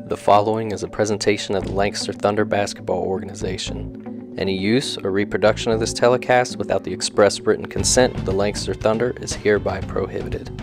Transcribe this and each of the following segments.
The following is a presentation of the Lancaster Thunder Basketball Organization. Any use or reproduction of this telecast without the express written consent of the Lancaster Thunder is hereby prohibited.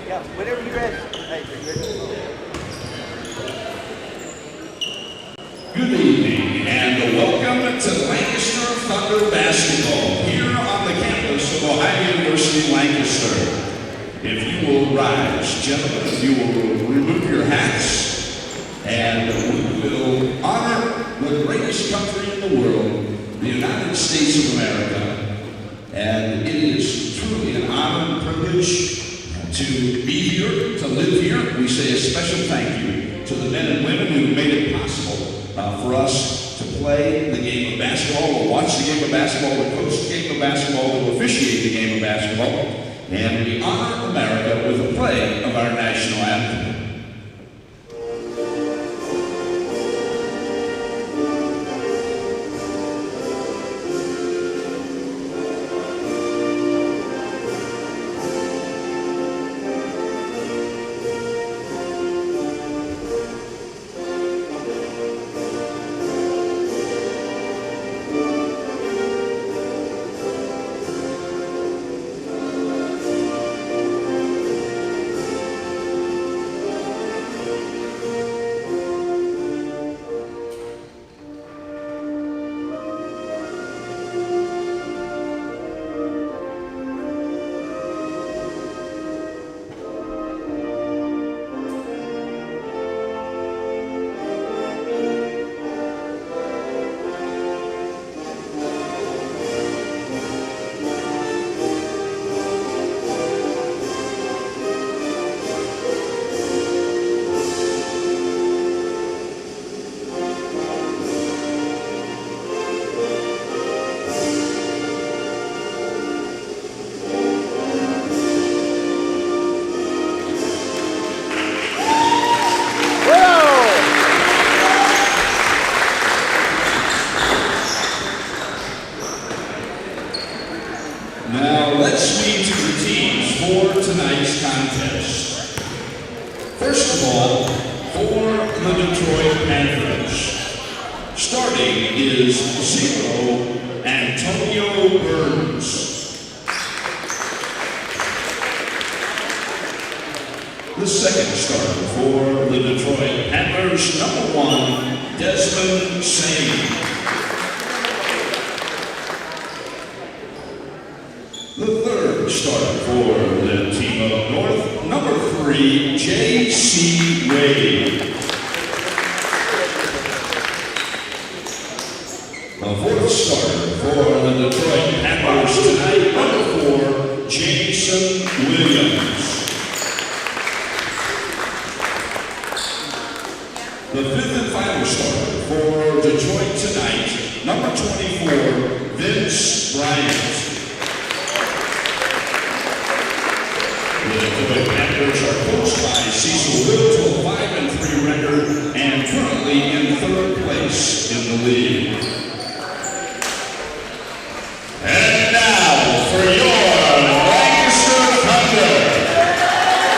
Yeah, whenever you're ready. Hey, you're ready. Good evening and welcome to Lancaster Thunder Basketball here on the campus of Ohio University Lancaster. If you will rise, gentlemen, if you will remove your hats, and we will honor the greatest country in the world, the United States of America. And it is truly an honor and privilege to be here, to live here. We say a special thank you to the men and women who made it possible for us to play the game of basketball, or watch the game of basketball, or coach the game of basketball, or officiate the game of basketball. And we honor America with the play of our national anthem. Now let's meet the teams for tonight's contest. First of all, for the Detroit Panthers, starting is 0 Antonio Burns. The second starter for the Detroit Panthers, number 1, Desmond Sane. The third starter for the team of North, number 3, J.C. Wade. fourth starter for the Detroit Panthers tonight, number 4, Jameson Williams. The fifth and final starter for Detroit tonight, number 24, Vince Bryant. The Detroit Panthers are coached by Cecil Will to a 5-3 record and currently in third place in the league. And now for your Lancaster Thunder.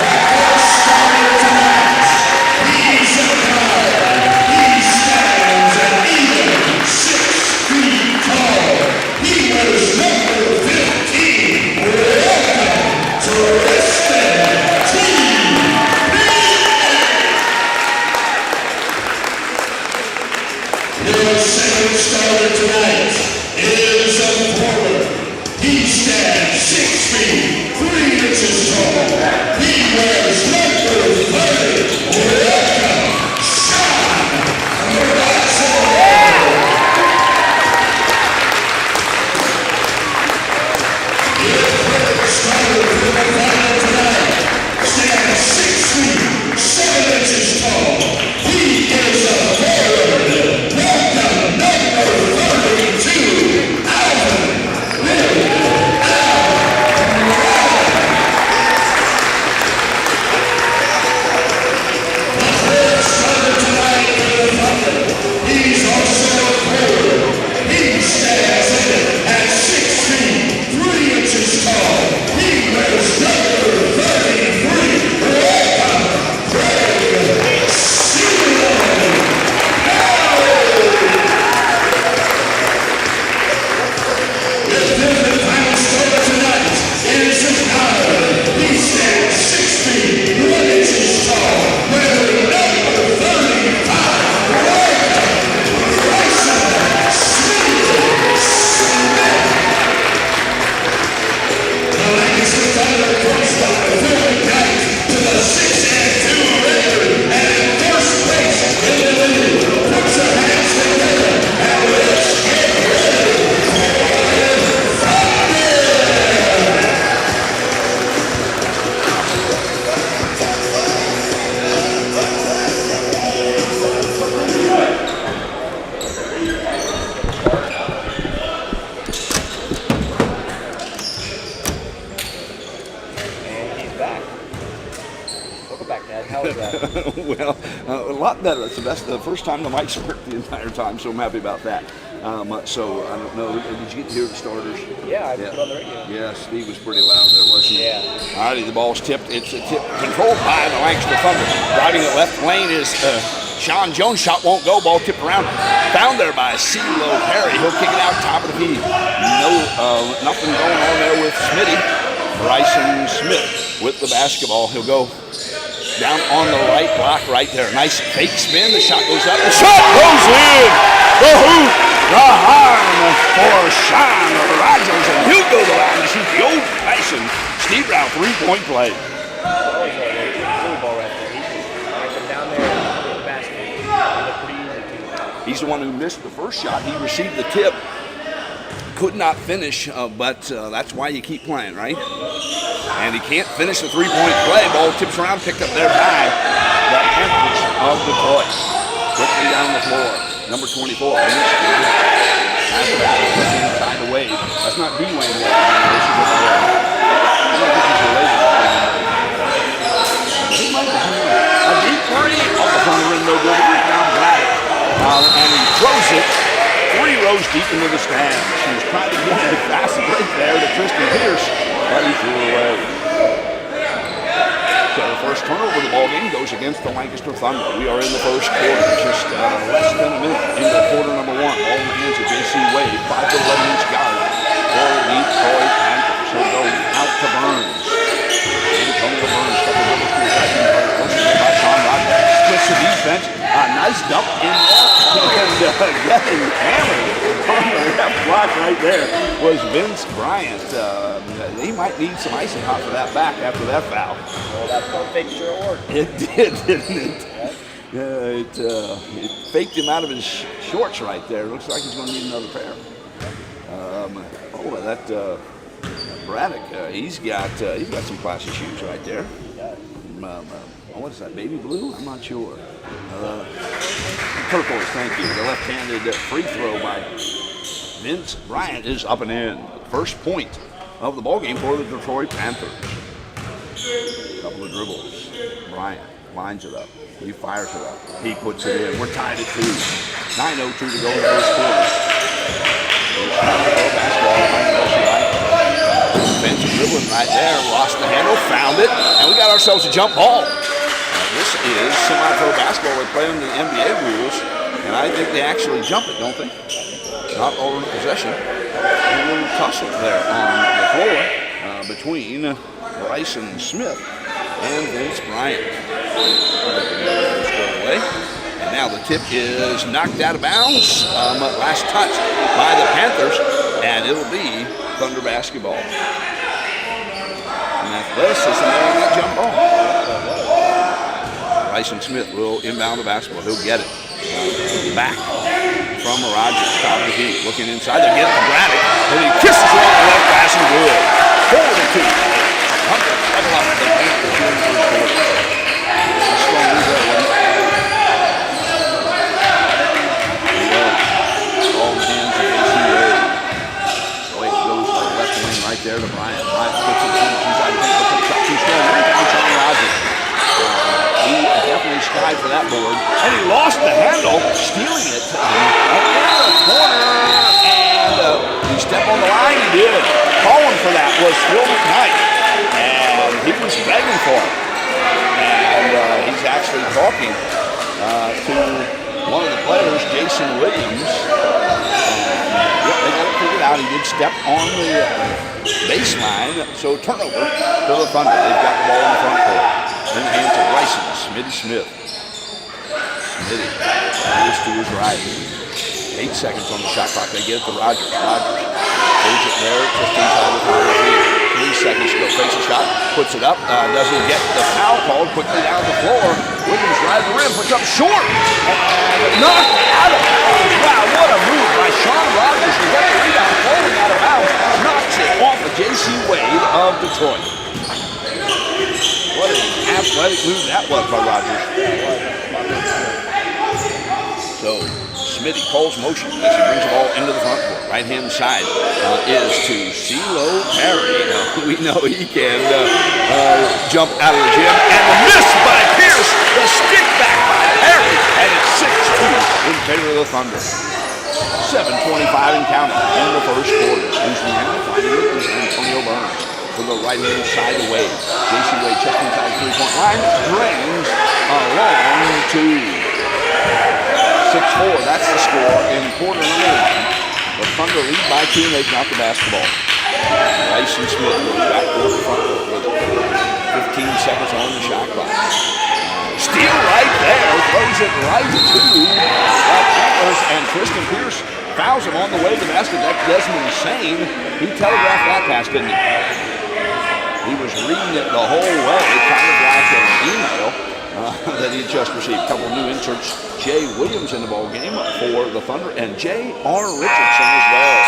The first starter tonight, he's a guard. He stands an even 6 feet tall. He wears number 15. Welcome to your second starter tonight is a forward. He stands 6 feet 3 inches tall. He wears number 30. Welcome, Sean Russell. Your third starter for the final tonight stands 6 feet 7 inches tall. He is a forward. Well, a lot better. So that's the first time the mics worked the entire time, so I'm happy about that. So I don't know, did you get to hear the starters? Yeah, I put on the radio. Yeah, Steve was pretty loud there, wasn't he? Yeah. All righty, the ball's tipped. It's a tip controlled by the Lancaster Thunder. Driving it left lane is Sean Jones. Shot won't go. Ball tipped around. Found there by CeeLo Perry. He'll kick it out top of the key. Nothing going on there with Smitty. Bryson Smith with the basketball. He'll go down on the right block right there. Nice fake spin. The shot goes up. The shot goes in. The hoop. The harm for Sean Rogers. And he'll go to the line to shoot the old-fashioned Steve Brown three-point play. He's the one who missed the first shot. He received the tip. Could not finish, but that's why you keep playing, right? And he can't finish the three-point play. Ball tips around, picked up there by the Panthers of Detroit. Quickly down the floor. Number 24. Pass it back inside the Wade. That's not D-Wayne Wade. This is I don't think he's related to He might be. A deep three. Off on the rim, no good. Down back. And he throws it 3 rows deep into the stands. He was trying to get a fast break there to Tristan Pierce, but he threw it away. So the first turnover of the ball game goes against the Lancaster Thunder. We are in the first quarter, just less than a minute into quarter number 1. Ball in the hands of J.C. Wade, 5'11" guard for the Detroit Panthers. He'll go out to Burns. Antonio Burns, couple of dribbles to his right hand, by Sean Rogers. Splits the defense. Nice dump in there. And getting hammered on the left block right there was Vince Bryant. He might need some icing hot for that back after that foul. Well, that pump fake sure worked. It did, didn't it? It faked him out of his shorts right there. Looks like he's going to need another pair. Braddock, he's got some classy shoes right there. What is that, baby blue? I'm not sure. Turquoise, thank you. The left-handed free throw by Vince Bryant is up and in. First point of the ball game for the Detroit Panthers. Couple of dribbles. Bryant lines it up. He fires it up. He puts it in. We're tied at 2. 9:02 to go in the first quarter. Bench dribbling right there. Lost the handle. Found it. And we got ourselves a jump ball. This is semi-pro basketball. They play under the NBA rules, and I think they actually jump it, don't they? Not all in possession. A little tussle there on the floor between Bryson Smith and Vince Bryant. Away. And now the tip is knocked out of bounds. Last touch by the Panthers, and it'll be Thunder basketball. And athleticism on that jump ball. Bryson Smith will inbound the basketball. He'll get it. Back from Rogers. Top of the key. Looking inside. They get it to Braddock. And he kisses it off the left pass and good. 4-2. Hunter level up the Panthers here in the first quarter. That's strong move there, wasn't it? He was. All in the hands of AC Wade. Wade goes to the left wing right there to Bryant. Bryant puts it in. Inside the paint. Puts it up. Too strong. Rebound from Rogers. He definitely skied for that board. And he lost the handle, stealing it up in the corner. And he stepped on the line, he did. Calling for that was Phil McKnight. And he was begging for it. And he's actually talking to one of the players, Jason Williams. Yep, they got it figured out. He did step on the baseline. So turnover to the Thunder. They've got the ball in the front court. In the hands of Bryson, Smitty Smith. Smitty goes to his right. 8 seconds on the shot clock. They get it to Rogers. Rogers holds it there just inside the foul line. 3 seconds to go. Fakes a shot, puts it up. Doesn't get the foul called. Quickly down the floor. Williams right the rim, puts up short. And knocked out of bounds. Wow, what a move by Sean Rogers to get the rebound, falling out of bounds. Knocks it off of J.C. Wade of Detroit. What an athletic move that was by Rogers. So, Smitty calls motion as he brings the ball into the front court. Right-hand side is to CeeLo Perry. We know he can jump out of the gym. And the miss by Pierce. The stick back by Perry. And it's 6-2 in favor of the Thunder. 7:25 and counting in the first quarter. Losing the handle, finding it is Antonio Burns. To the right-hand side of Wade. J.C. Wade just inside the three-point line. Drains a long 2. 6-4. That's the score in quarter number 1. The Thunder lead by 2 and they've got the basketball. Bryson Smith goes back to the front court with 15 seconds on the shot clock. Steal right there. Throws it right to Panthers. And Tristan Pierce fouls him on the way to the basket. That's Desmond Sane. He telegraphed that pass, didn't he? He was reading it the whole way, kind of like an email that he just received. A couple of new inserts. Jay Williams in the ball game for the Thunder, and J.R. Richardson as well.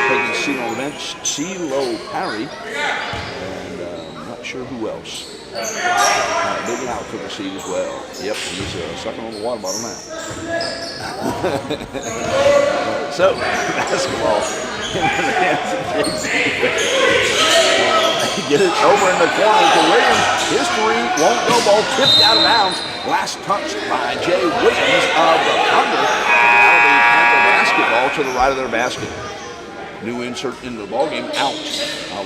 Taking a seat on the bench, CeeLo Perry, and I'm not sure who else. Big out took a seat as well. Yep, he's sucking on the water bottle now. So, basketball in the hands of J.C. Get it over in the corner to Williams. His three won't go. Ball tipped out of bounds. Last touch by Jay Williams of the Thunder. That'll be Panther basketball to the right of their basket. New insert into the ballgame. Out.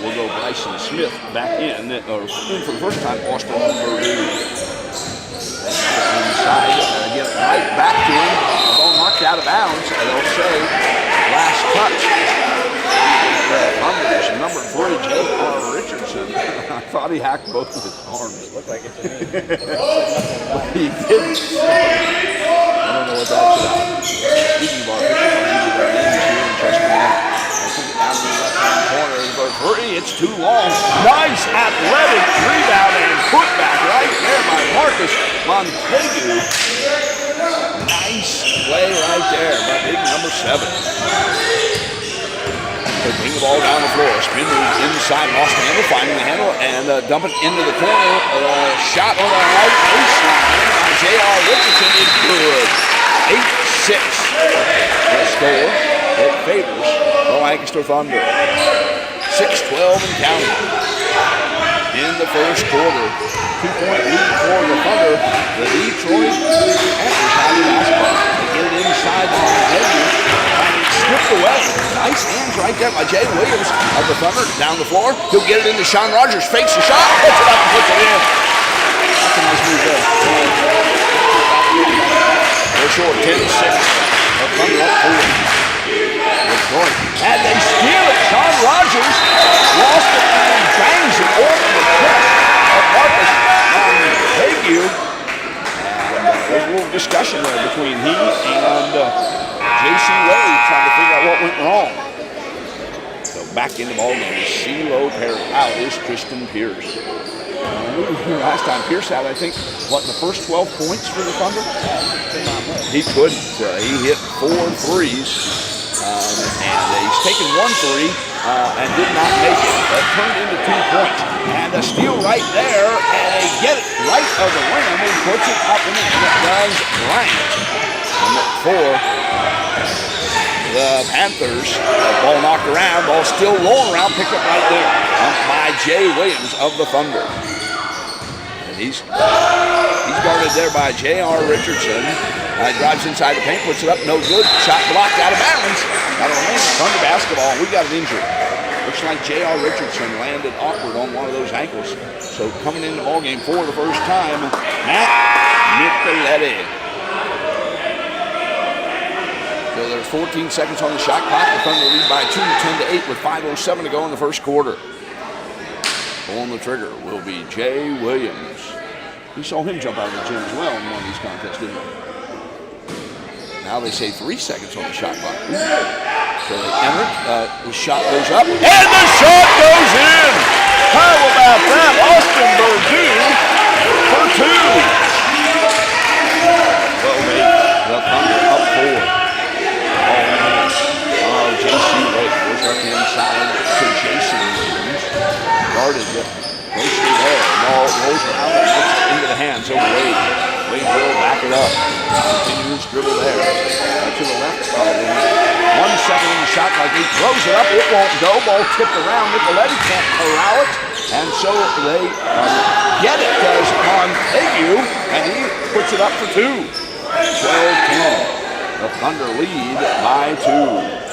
We'll go Bryson Smith back in. In for the first time, Austin Verdue. Inside. Get it right back to him. The ball knocked out of bounds. And they'll say last touch. Thunder, number 3, J.R. Richardson. I thought he hacked both of his arms. Looked like it to me. But he didn't. I don't know what that's about. Speaking of our pictures, I'll give you their names here in just a minute. I think down in the left-hand corner is our 3. It's too long. Nice athletic rebound and putback right there by Marcus Montaigu. Nice play right there by big number 7. They bring the ball down the floor. Spin move inside. Lost the handle, finding the handle, and dump it into the corner. Shot on the right baseline by J.R. Richardson is good. 8-6. The score. It favors the Lancaster Thunder. 6-12 and counting. In the first quarter, 2-point lead for the Thunder. The Detroit Panthers have the basketball. They get it inside on Williams, and it's stripped away. Nice hands right there by Jay Williams of the Thunder. Down the floor, he'll get it into Sean Rogers. Fakes the shot, puts it up and puts it in. That's a nice move there. They're short, 10-6. The Thunder up 4. Detroit. And they steal it. Sean Rogers lost it and bangs it over the chest of Marcus Hague. And there's a little discussion there between he and J.C. Ray trying to figure out what went wrong. So back in the ballgame is CeeLo Perry. Out is Tristan Pierce. Last time Pierce had, I think, the first 12 points for the Thunder? He couldn't. He hit 4 threes. And he's taken 1 3 and did not make it. That turned into 2 points. And a steal right there, and they get it right of the rim and puts it up in the end. It does blank. And for the Panthers, ball knocked around, ball still rolling around, picked up right there by Jay Williams of the Thunder. And he's guarded there by J.R. Richardson. Drives inside the paint, puts it up, no good. Shot blocked out of bounds. That'll remain Thunder basketball. We got an injury. Looks like J.R. Richardson landed awkward on one of those ankles. So coming in the ballgame for the first time, Matt Nicoletti. So there's 14 seconds on the shot clock. The Thunder lead by 2, 10-8 with 5:07 to go in the first quarter. Pulling the trigger will be Jay Williams. We saw him jump out of the gym as well in one of these contests, didn't we? Now they say 3 seconds on the shot clock. So they enter it. The shot goes up, and the shot goes in! How about that? Austin Berdue for 2. Well, the Thunder up 4. J.C. Wade goes up the inside to Jason Williams. Guarded mostly there. Ball rolls around and gets it into the hands of Wade. Wade will back it up. Continues dribble there. To the left. 1 second in the shot clock. He throws it up. It won't go. Ball tipped around. Nicoletti can't corral it. And so they get it on Hague. And he puts it up for 2. 12-10. The Thunder lead by 2.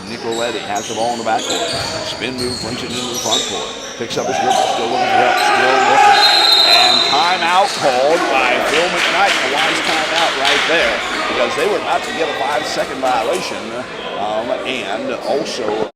Nicoletti has the ball in the backcourt. Spin move, brings it into the front court. Picks up his dribble, still looking for help, still looking. And timeout called by Phil McKnight. A wise timeout right there, because they were about to get a 5-second violation. And also...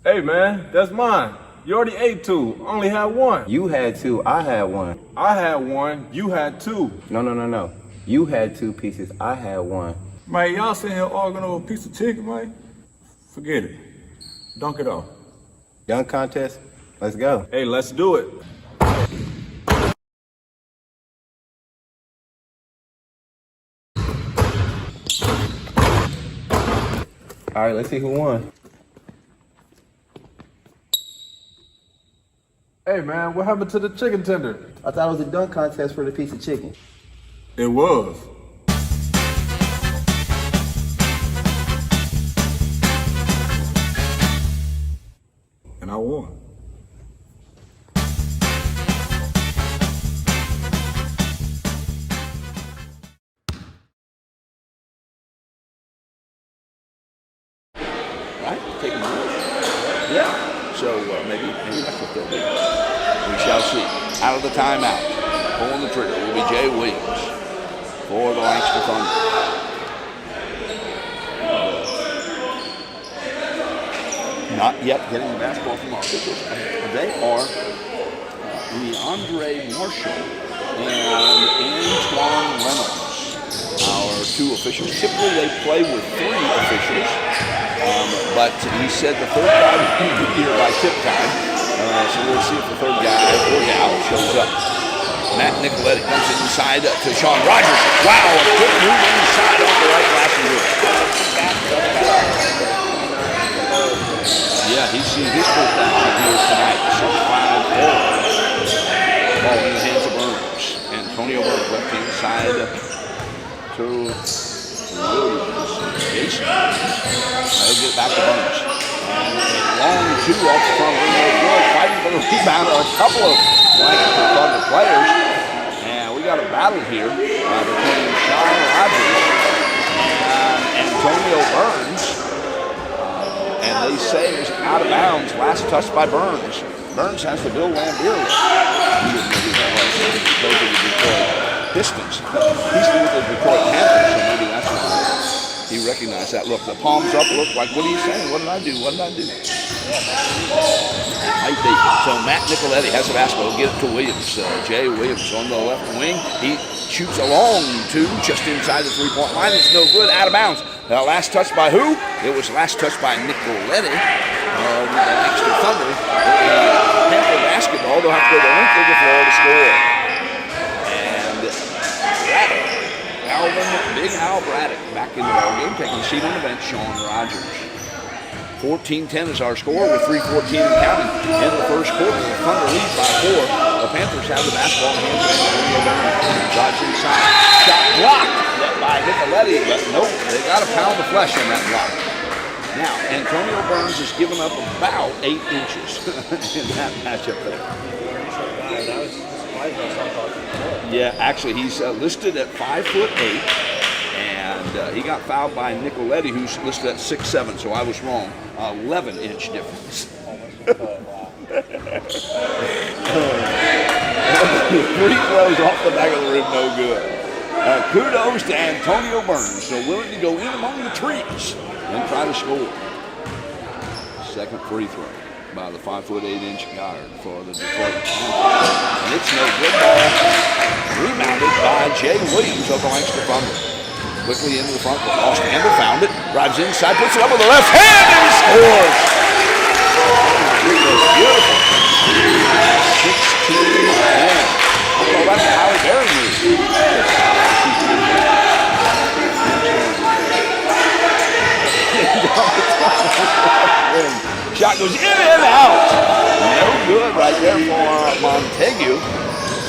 Hey man, that's mine. You already ate 2. Only had 1. You had 2, I had 1. I had 1. You had 2. No. You had 2 pieces, I had 1. Man, y'all sitting here arguing over a piece of chicken, man? Forget it. Dunk it off. Dunk contest? Let's go. Hey, let's do it. All right, let's see who won. Hey man, what happened to the chicken tender? I thought it was a dunk contest for the piece of chicken. It was. And I won. Right? Taking the yeah. So maybe that's what they'll do. We shall see. Out of the timeout, pulling the trigger will be Jay Williams for the Lancaster Thunder. Not yet getting the basketball from our officials. They are Leandre Marshall and Antoine Reynolds, our 2 officials. Typically they play with 3 officials. But he said the third guy would be here by tip time. So we'll see if the third guy or gal shows up. Matt Nicoletti comes inside to Sean Rogers. Wow, a quick move inside off the right flashing hook. Yeah, he's seen his first action here tonight. 6-5-4. Ball in the hands of Burns. Antonio Burns left inside to Williams. Jason. They'll get back to Burns. And a long two off the front rim. Good fighting for the rebound. A couple of Lancaster Thunder players. And we got a battle here between Sean Rogers and Antonio Burns. And they say it was out of bounds. Last touch by Burns. Burns has the Bill Lambier. He didn't know who that was. Those are the Detroit Pistons. He's with the Detroit Panthers, so maybe that's why he recognized that look. The palms up look like, what are you saying? What did I do? What did I do? Might be. So Matt Nicoletti has the basketball. Get it to Williams. Jay Williams on the left wing. He shoots a long two just inside the three-point line. It's no good. Out of bounds. Last touch by who? It was last touch by Nicoletti of the Lancaster Thunder. Panther basketball. They'll have to go the length of the floor to score. And Braddock, Big Al Braddock, back in the ballgame, taking a seat on the bench. Sean Rogers. 14-10 is our score with 3:14 and counting in the first quarter. The Thunder lead by 4. The Panthers have the basketball in the hands of Antonio Burns. Drives inside. Shot blocked by Nicoletti, but nope, they got a pound of flesh in that block. Now, Antonio Burns has given up about 8 inches in that matchup there. Yeah, actually, he's listed at 5'8", and he got fouled by Nicoletti, who's listed at 6'7", so I was wrong. 11-inch difference. Free throws off the back of the rim, no good. Kudos to Antonio Burns, so willing to go in among the trees and try to score. Second free throw by the 5'8" guard for the Detroit Panthers. And it's no good ball. Rebounded by Jay Williams of the Lancaster Thunder. Quickly into the front, but lost the handle, found it, drives inside, puts it up with the left hand, and he scores! Beautiful. 16-10. Oh, that's a Halle Berry move. Shot goes in and out. No good right there for Montague.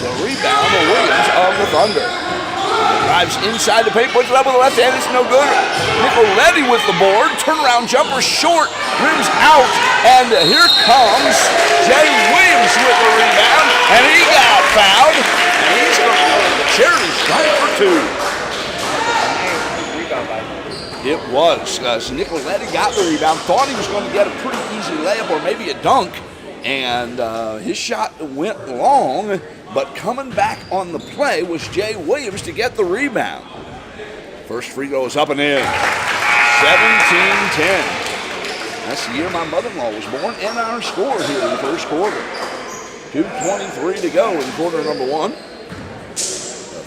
So rebound for Williams of the Thunder. Drives inside the paint, puts it up with the left hand. It's no good. Nicoletti with the board. Turnaround jumper short. Rims out. And here comes Jay Williams with the rebound. And he got fouled. And he's going to go to the charity stripe for 2. It was. So Nicoletti got the rebound. Thought he was going to get a pretty easy layup or maybe a dunk. And his shot went long. But coming back on the play was Jay Williams to get the rebound. First free throw is up and in. 17-10. That's the year my mother-in-law was born. And our score here in the first quarter. 2:23 to go in quarter number 1. The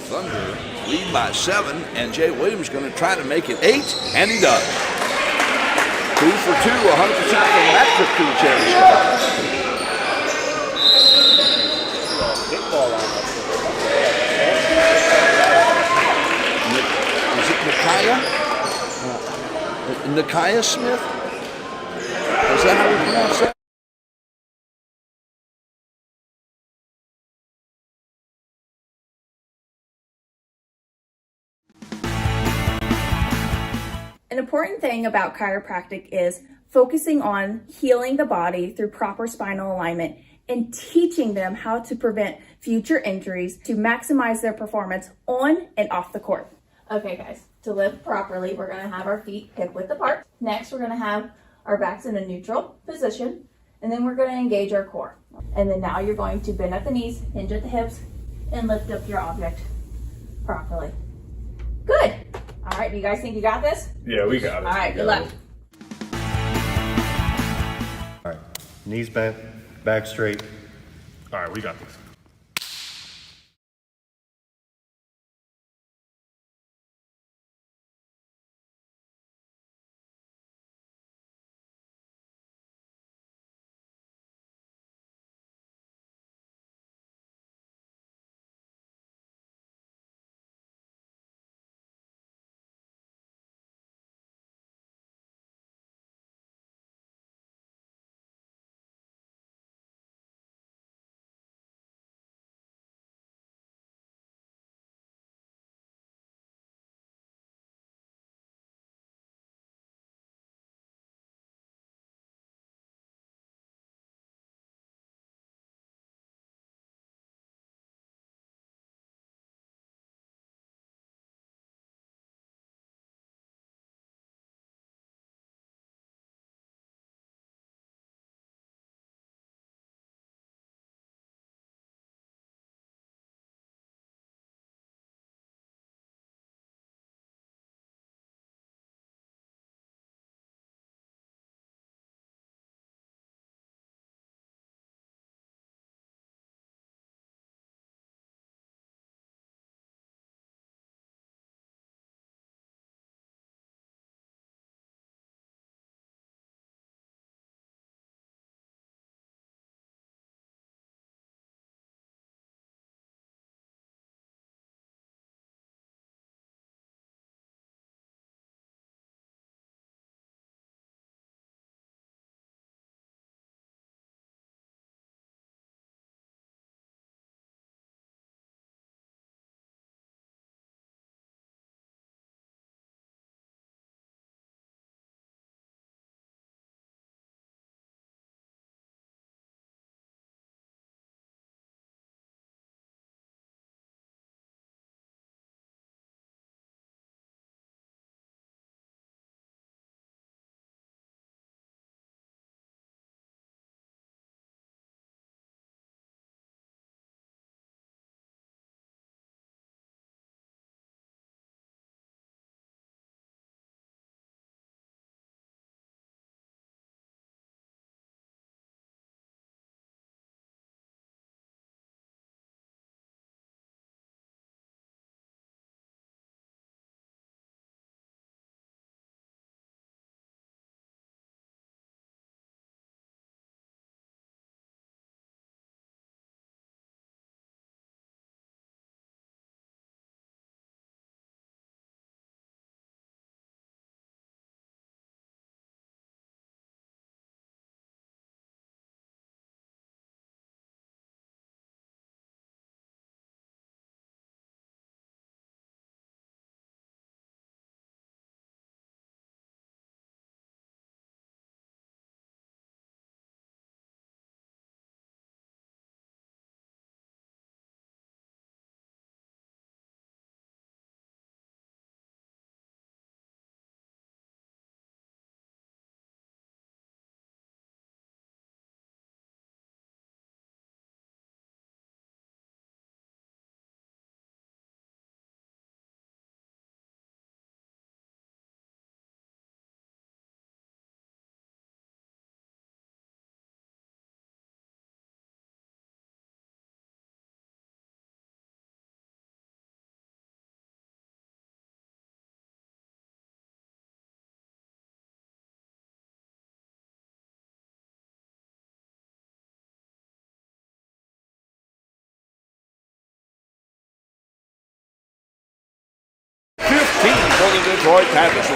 Thunder lead by 7, and Jay Williams is going to try to make it 8, and he does. 2 for 2, 100% from that trip to the charity stripe. Is it Nikiah? Nikiah Smith? Is that how we pronounce that? An important thing about chiropractic is focusing on healing the body through proper spinal alignment and teaching them how to prevent future injuries to maximize their performance on and off the court. Okay guys, to lift properly, we're gonna have our feet hip width apart. Next, we're gonna have our backs in a neutral position, and then we're gonna engage our core. And then now you're going to bend at the knees, hinge at the hips, and lift up your object properly. Good. All right, do you guys think you got this? Yeah, we got it. All right, good luck. All right, knees bent, back straight. All right, we got this. Detroit Panthers.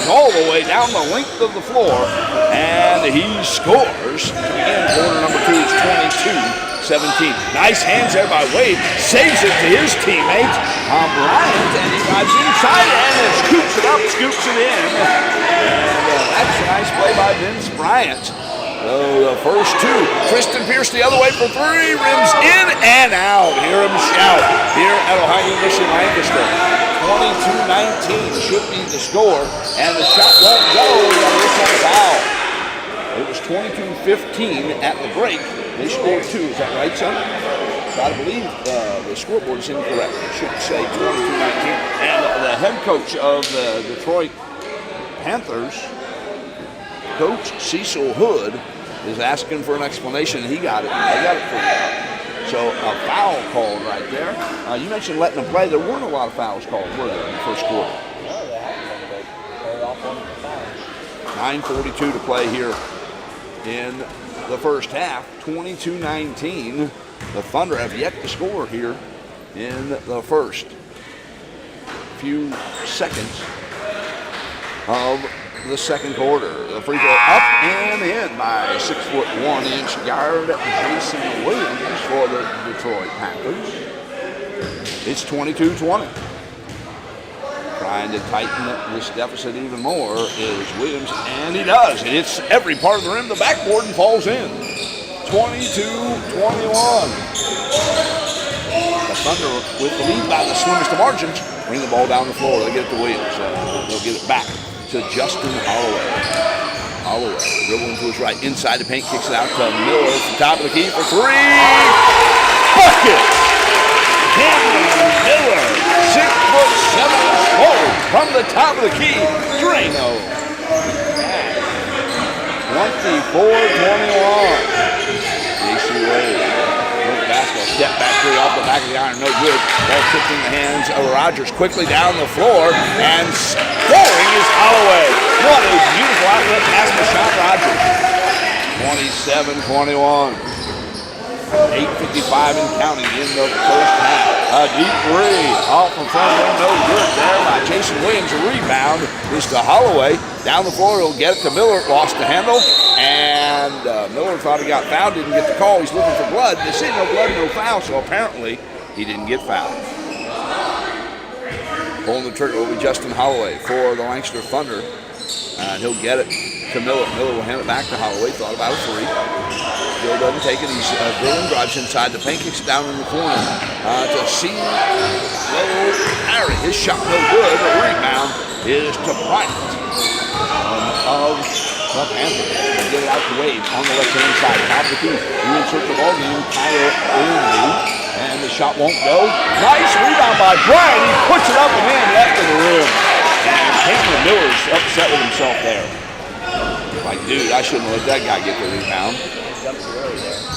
All the way down the length of the floor, and he scores. Again, quarter number 2 is 22-17. Nice hands there by Wade. Saves it to his teammate, Bryant, and he drives inside and scoops it up, scoops it in. And that's a nice play by Vince Bryant. So the first two. Tristan Pierce the other way for 3, rims in and out. Hear him shout here at Ohio University Lancaster. 22-19 should be the score, and the shot won't go. We got a whistle foul. It was 22-15 at the break. They scored 2. Is that right, son? So I believe the scoreboard is incorrect. It should say 22-19. And the head coach of the Detroit Panthers, Coach Cecil Hood, is asking for an explanation. He got it. I got it figured out. So a foul called right there. You mentioned letting them play. There weren't a lot of fouls called, were there, in the first quarter? No, they haven't been. They carried off on the fouls. 9:42 to play here in the first half. 22-19. The Thunder have yet to score here in the first few seconds of the second quarter. The free throw up and in by 6'1" guard Jason Williams for the Detroit Panthers. It's 22-20. Trying to tighten up this deficit even more is Williams, and he does. It hits every part of the rim, the backboard, and falls in. 22-21. The Thunder, with the lead by the slimmest of margins, bring the ball down the floor. They get it to Williams. They'll get it back to Justin Holloway. Holloway dribbling to his right, inside the paint, kicks it out to Miller at the top of the key for 3. Bucket! Cameron Miller, 6'7" from the top of the key. Drano. 24-21. J.C. Wade. Basketball step back 3 off the back of the iron, no good. Ball tipped in the hands of Rogers, quickly down the floor, and scoring is Holloway. What a beautiful outlet pass to Sean Rogers. 27-21. 8:55 and counting in the first half. A deep 3 off the front rim, no good there by Jason Williams. A rebound is to Holloway. Down the floor, he'll get it to Miller. Lost the handle, and Miller thought he got fouled, didn't get the call. He's looking for blood. They say no blood, no foul, so apparently he didn't get fouled. Pulling the trigger will be Justin Holloway for the Lancaster Thunder, and he'll get it to Miller. Miller will hand it back to Holloway. Thought about a 3. Still doesn't take it. He's drilling, drives inside the paint, kicks it down in the corner to C. Harry. His shot no good. The rebound is to Bryant of the Panthers. They get it out to Wade on the left-hand side. Top of the key. He inserts the ball game. Tyler Oldie. And the shot won't go. Nice rebound by Bryant. He puts it up and in left of the rim. And Cameron Miller's upset with himself there. Like, dude, I shouldn't have let that guy get the rebound.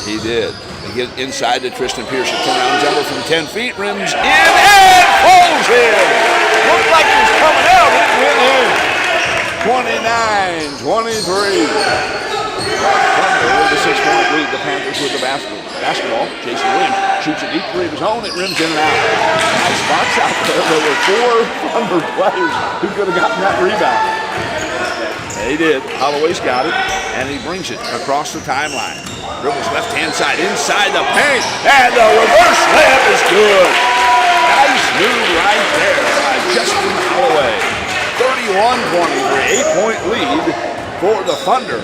He did. They get inside to Tristan Pierce. A turnaround jumper from 10 feet. Rims in and falls in. Looked like it was coming out. It went in. 29-23. Thunder with a 6-point lead. The Panthers with the basketball. Jason Williams shoots a deep three of his own. It rims in and out. Nice box out there. There were 4 Thunder players who could have gotten that rebound. They did. Holloway's got it, and he brings it across the timeline. Dribbles left-hand side, inside the paint, and the reverse layup is good. Nice move right there by Justin Holloway. 31-23, 8-point lead for the Thunder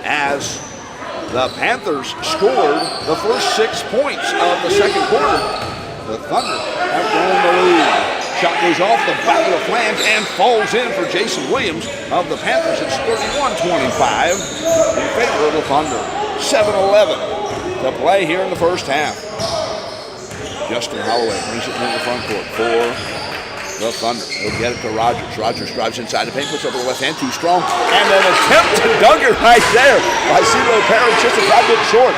as the Panthers scored the first 6 points of the second quarter. The Thunder have grown the lead. Shot goes off the back of the flange and falls in for Jason Williams of the Panthers. It's 31-25 in favor of the Thunder. 7-11 to play here in the first half. Justin Holloway brings it into the front court for the Thunder. He'll get it to Rogers. Rogers drives inside the paint, puts up with the left hand, too strong, and an attempt to dunk it right there by CeeLo Perry, just a bit short.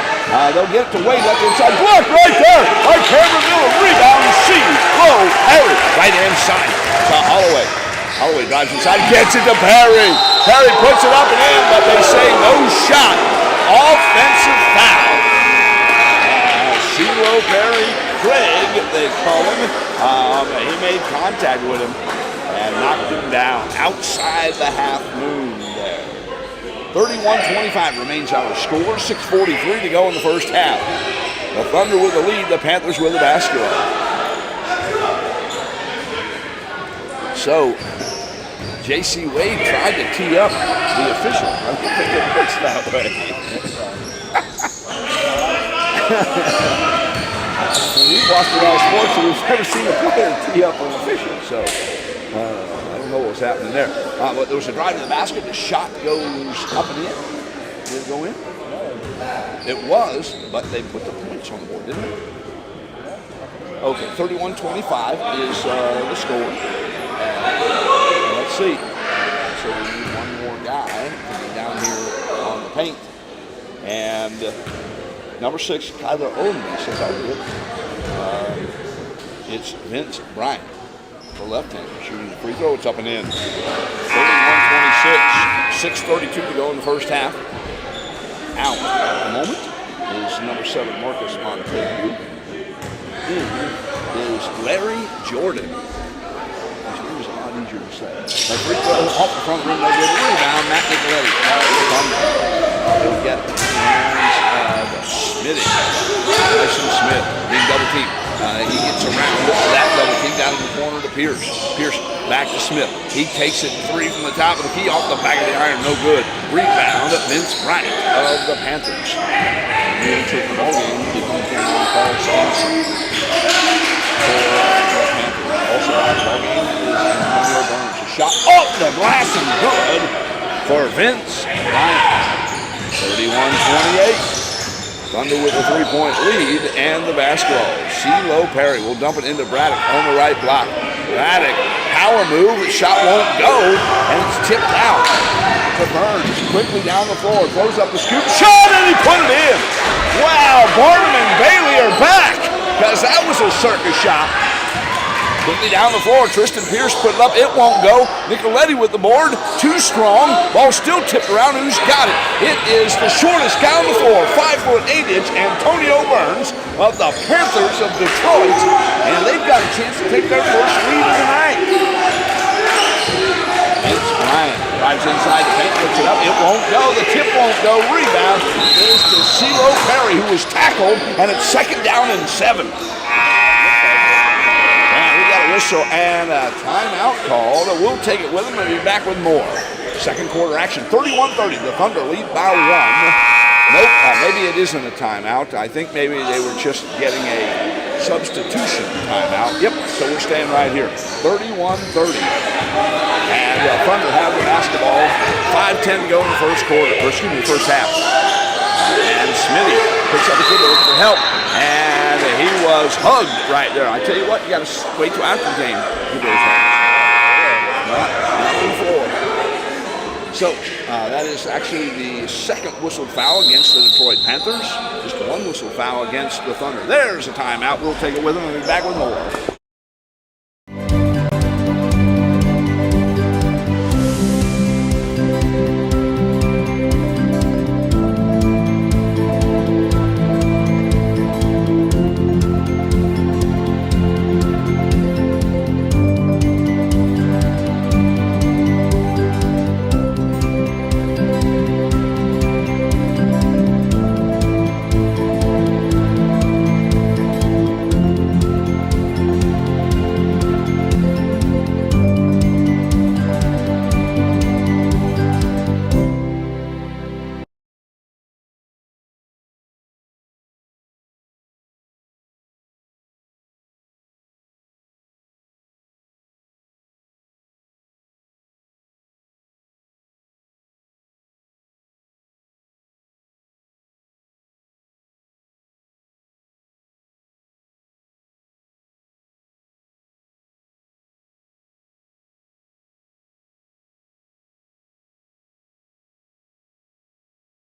They'll get it to Wade left inside. Block right there by Cameron Miller. Rebound, CeeLo Perry. Right hand side to Holloway. Holloway drives inside, gets it to Perry. Perry puts it up and in, but they say no shot. Offensive foul. CeeLo Perry, Craig, they call him. He made contact with him and knocked him down outside the half moon there. 31-25 remains our score. 6:43 to go in the first half. The Thunder with the lead, the Panthers with the basketball. So, J.C. Wade tried to tee up the official. I don't think it works that way. We've watched a lot of sports and we've never seen a player tee up an official. So, I don't know what's happening there. But there was a drive to the basket. The shot goes up and in. Did it go in? It was, but they put the points on the board, didn't they? Okay, 31-25 is the score. Let's see. So we need one more guy to be down here on the paint. And number 6, Kyler Odom says I would. It's Vince Bryant, the left-hander, shooting the free throw. It's up and in. 31-26, 6:32 to go in the first half. Out at the moment is number 7, Marcus Montague. In is Larry Jordan. His name is a lot easier to say. The free throw off the front rim, no good. Rebound, Matt Nicoletti. He'll get it. And Smitty, Tyson Smith, being double teamed. He gets around that double team down in the corner to Pierce. Pierce back to Smith. He takes it 3 from the top of the key, off the back of the iron, no good. Rebound at Vince Bryant of the Panthers. He took the ball game. He comes in on Paul Stanson for the Panthers. Also on the ball game is Antonio Burns. A shot off the glass and good for Vince Bryant. 31-28. Thunder with a 3-point lead and the basketball. CeeLo Perry will dump it into Braddock on the right block. Braddock, power move, the shot won't go, and it's tipped out to Burns. Quickly down the floor, throws up the scoop, shot, and he put it in. Wow, Barnum and Bailey are back, because that was a circus shot. Quickly down the floor, Tristan Pierce put it up, it won't go. Nicoletti with the board, too strong. Ball still tipped around, who's got it? It is the shortest guy on the floor, 5'8", Antonio Burns of the Panthers of Detroit. And they've got a chance to take their first lead of the night. Vince Bryant drives inside the paint, puts it up, it won't go, the tip won't go. Rebound is to CeeLo Perry, who was tackled, and it's 2nd down and 7. Whistle and a timeout called. We'll take it with them and be back with more. Second quarter action, 31-30. The Thunder lead by 1. Nope, maybe it isn't a timeout. I think maybe they were just getting a substitution timeout. Yep, so we're staying right here. 31-30. And the Thunder have the basketball. 5:10 to go in the first quarter, or excuse me, first half. And Smitty picks up a good look for help. And he was hugged right there. I tell you what, you got to wait till after the game to do those hugs. Not on the floor. So that is actually the second whistled foul against the Detroit Panthers. Just one whistled foul against the Thunder. There's a timeout. We'll take it with them and be back with more.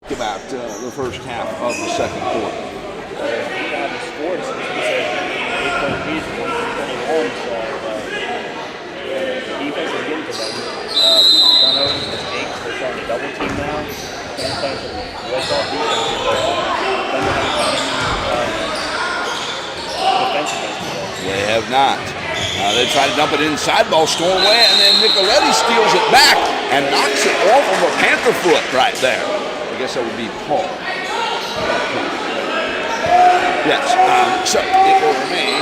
About the first half of the second quarter. We haven't scored since we said 8-point lead, 21, so the defense is getting to them. Turnovers, mistakes, they're starting to double team now. And playing some well-off defense. They have not. They try to dump it inside, ball stolen away, and then Nicoletti steals it back and knocks it off of a Panther foot right there. I guess that would be Paul. Yes, so it will remain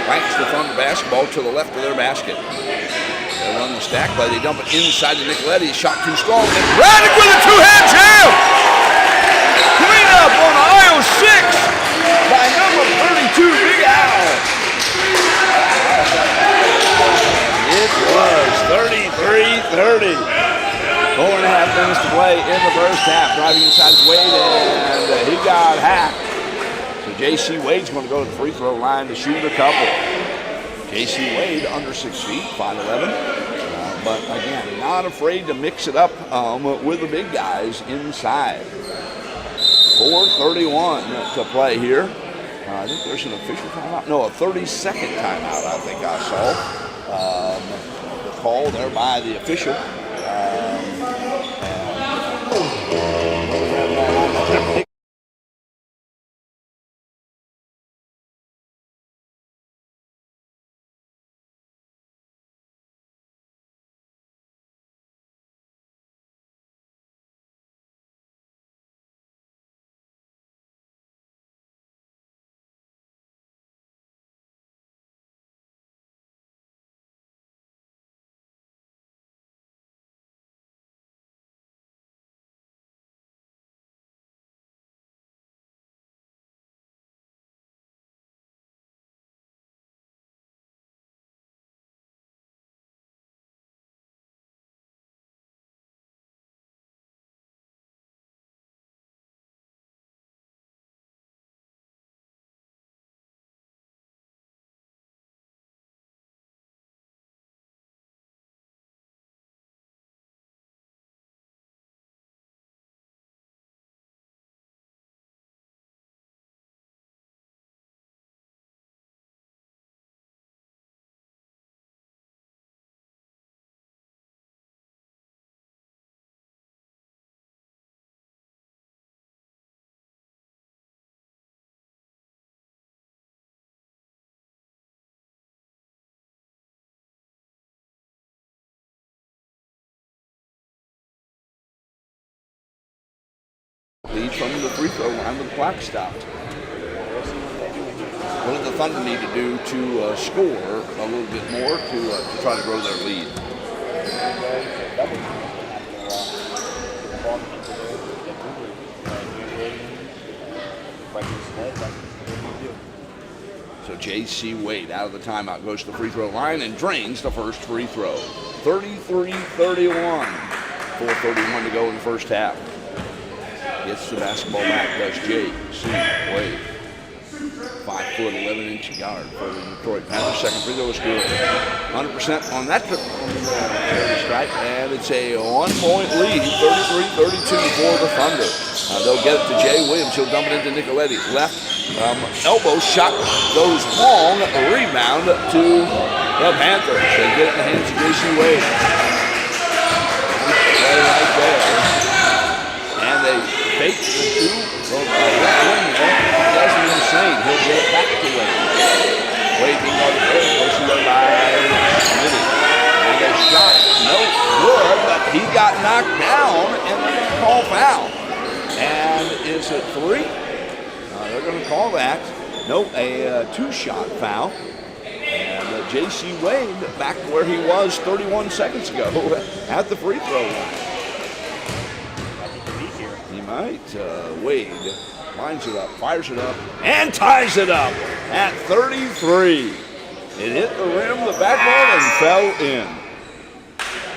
Lancaster Thunder basketball to the left of their basket. They run the stack play, they dump it inside to Nicoletti, shot too strong, and Braddock with a two-hand jam! Clean up on aisle 6 by number 32, Big Al. It was 33-30. 4.5 minutes to play in the first half. Driving inside is Wade, and he got hacked. So J.C. Wade's going to go to the free throw line to shoot a couple. J.C. Wade under 6 feet, 5'11". But again, not afraid to mix it up with the big guys inside. 4:31 to play here. I think there's an official timeout. No, a 30-second timeout I think I saw. The call there by the official. Lead from the free throw line with the clock stopped. What did the Thunder need to do to score a little bit more to try to grow their lead? So J.C. Wade out of the timeout goes to the free throw line and drains the first free throw. 33-31. 4:31 to go in the first half. Gets the basketball back, does J.C. Wade. 5'11" yard for the Detroit Panthers. Second free throw is good. 100% on that trip on the charity stripe, and it's a 1-point lead, 33-32 for the Thunder. They'll get it to Jay Williams. He'll dump it into Nicoletti. Left elbow shot goes long. A rebound to the Panthers. They get it in the hands of J.C. Wade. Right there. And they fake the two from left wing there. Desmond Insane. He'll get it back to Wade. Wade being on the play. Close to by Smitty. And a shot, no good, but he got knocked down and they're going to call foul. And is it 3? They're going to call that. No, a 2-shot foul. And J.C. Wade back where he was 31 seconds ago at the free throw line. He might. Wade lines it up, fires it up, and ties it up at 33. It hit the rim, the backboard, and fell in.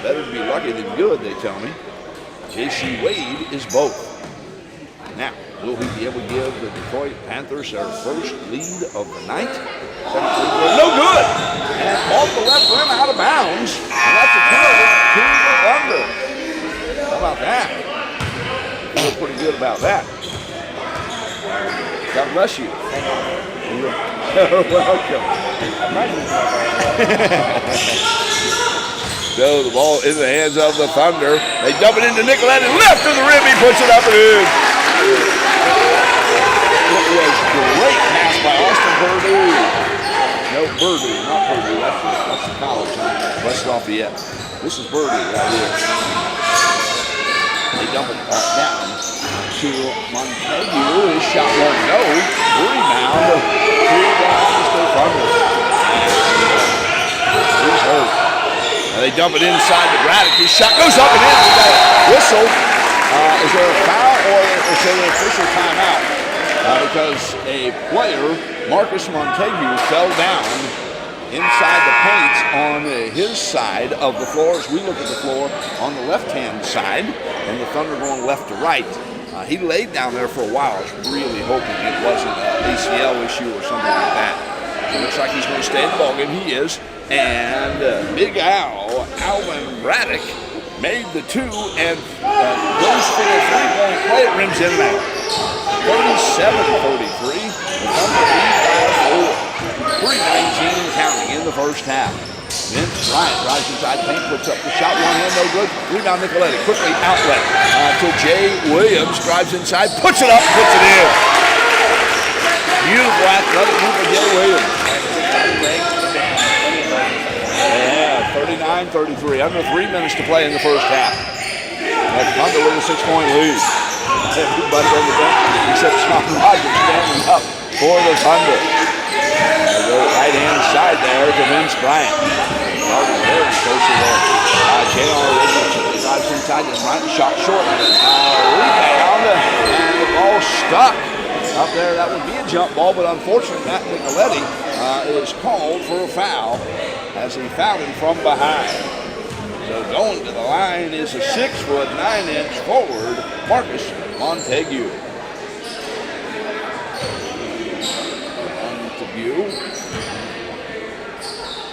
Better to be lucky than good, they tell me. J.C. Wade is both. Now, will he be able to give the Detroit Panthers their first lead of the night? No good! And off the left rim, out of bounds. And that's a penalty to the Thunder. How about that? Feel pretty good about that. God bless you. You're welcome. So the ball in the hands of the Thunder. They dump it into Nicoletti. Left of the rim, he puts it up and in. It was great pass by Austin Purdue. No, Purdue, not Purdue. That's the college, West Lafayette. This is Purdue right here. They dump it down to Montague. His shot won't go. Rebound to the Thunder. He's hurt. And they dump it inside to Braddock. His shot goes up and in. We got a whistle. Is there a foul or is there an official timeout? Because a player, Marcus Montague, fell down inside the paint on his side of the floor as we look at the floor on the left-hand side, and the Thunder going left to right. He laid down there for a while. I was really hoping it wasn't an ACL issue or something like that. It looks like he's going to stay in the ballgame. He is. And Big Al, Alvin Braddock, made the 2 and goes for a 3-point play. It rims in there. 37-43. The Thunder lead by 4. 3:19 counting in the first half. Vince Bryant drives inside the paint, puts up the shot, one hand, no good. Rebound Nicoletti, quickly outlet to Jay Williams, drives inside, puts it up, puts it in. Beautiful athletic move for Jay Williams. Yeah, 39-33, under 3 minutes to play in the first half. And Thunder with a 6-point lead. Everybody on the bench except Sean Rogers standing up for the Thunder. The right-hand side there to Vince Bryant. Very close to there. J.R. Richardson drives inside this Bryant, shot short. Rebound, and the ball stuck up there. That would be a jump ball, but unfortunately, Matt Nicoletti is called for a foul as he fouled him from behind. So going to the line is a 6'9" forward, Marcus Montague.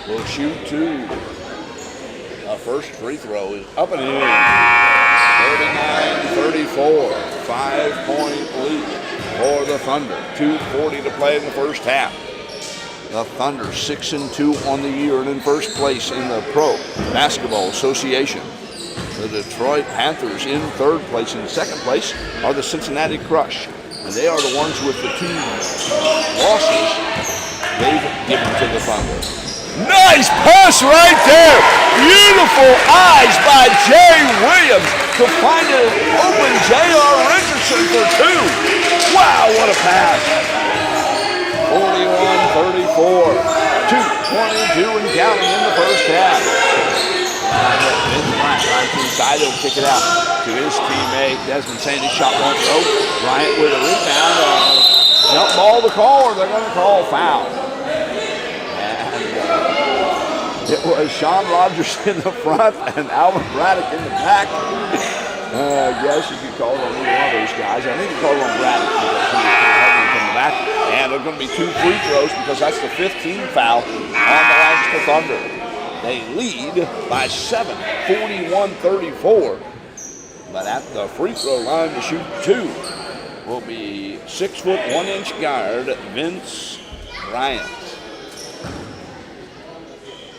Will shoot 2. First free throw is up and in. 39-34. 5-point lead for the Thunder. 2:40 to play in the first half. The Thunder 6-2 on the year and in first place in the Pro Basketball Association. The Detroit Panthers in third place. In second place are the Cincinnati Crush. And they are the ones with the 2 losses they've given to the Thunder. Nice pass right there. Beautiful eyes by Jay Williams to find an open J.R. Richardson for 2. Wow, what a pass. 41-34. 2:22 and counting in the first half. Vince Bryant right inside. He'll kick it out to his teammate Desmond saying his shot won't go. Bryant with a rebound. Jump ball to call, or they're going to call foul. It was Sean Rogers in the front and Alvin Braddock in the back. I guess you could call it on either one of those guys. I think you call it on Braddock because he was kind of helping from the back. And there are going to be 2 free throws because that's the 15th foul on the Lancaster Thunder. They lead by 7, 41-34. But at the free throw line to shoot 2 will be 6 foot 1 inch guard Vince Bryant.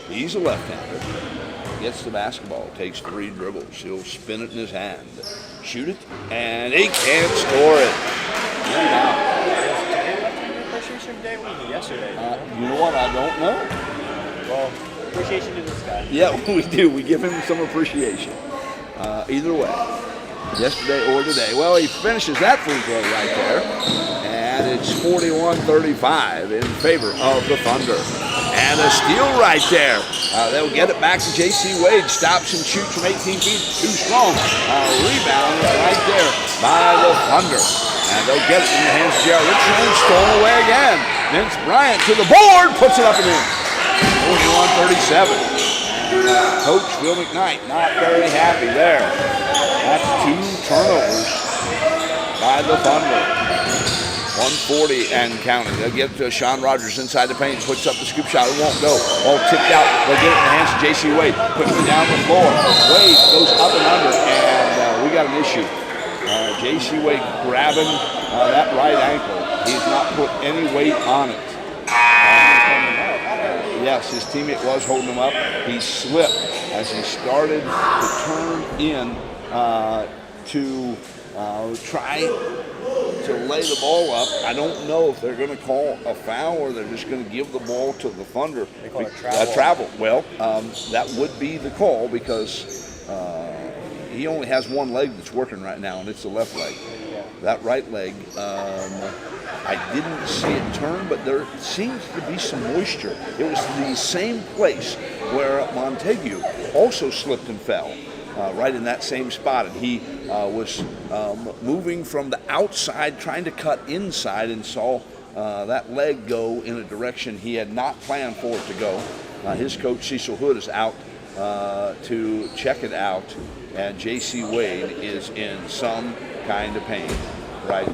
He's a left-hander. Gets the basketball, takes 3 dribbles. He'll spin it in his hand, shoot it, and he can't score it. Appreciation Day was yesterday. You know what? I don't know. Well, appreciation to this guy. Yeah, we do. We give him some appreciation. Either way, yesterday or today. Well, he finishes that free throw right there, and it's 41-35 in favor of the Thunder. And a steal right there. They'll get it back to J.C. Wade. Stops and shoots from 18 feet. Too strong. Rebound right there by the Thunder. And they'll get it in the hands of Gerald Richardson. Stolen away again. Vince Bryant to the board. Puts it up and in. 41-37. Coach Phil McKnight not very happy there. That's 2 turnovers by the Thunder. 140 and counting. They'll get to Sean Rogers inside the paint. Puts up the scoop shot. It won't go. All tipped out. They'll get it in the hands of J.C. Wade. Puts it down the floor. Wade goes up and under, and we got an issue. J.C. Wade grabbing that right ankle. He's not put any weight on it. Yes, his teammate was holding him up. He slipped as he started to turn in to try to lay the ball up. I don't know if they're going to call a foul or they're just going to give the ball to the Thunder. They call it travel. Travel. Well, that would be the call because he only has one leg that's working right now, and it's the left leg. Yeah. That right leg, I didn't see it turn, but there seems to be some moisture. It was the same place where Montague also slipped and fell. Right in that same spot, and he was moving from the outside, trying to cut inside, and saw that leg go in a direction he had not planned for it to go. His coach, Cecil Hood, is out to check it out, and J.C. Wade is in some kind of pain, right?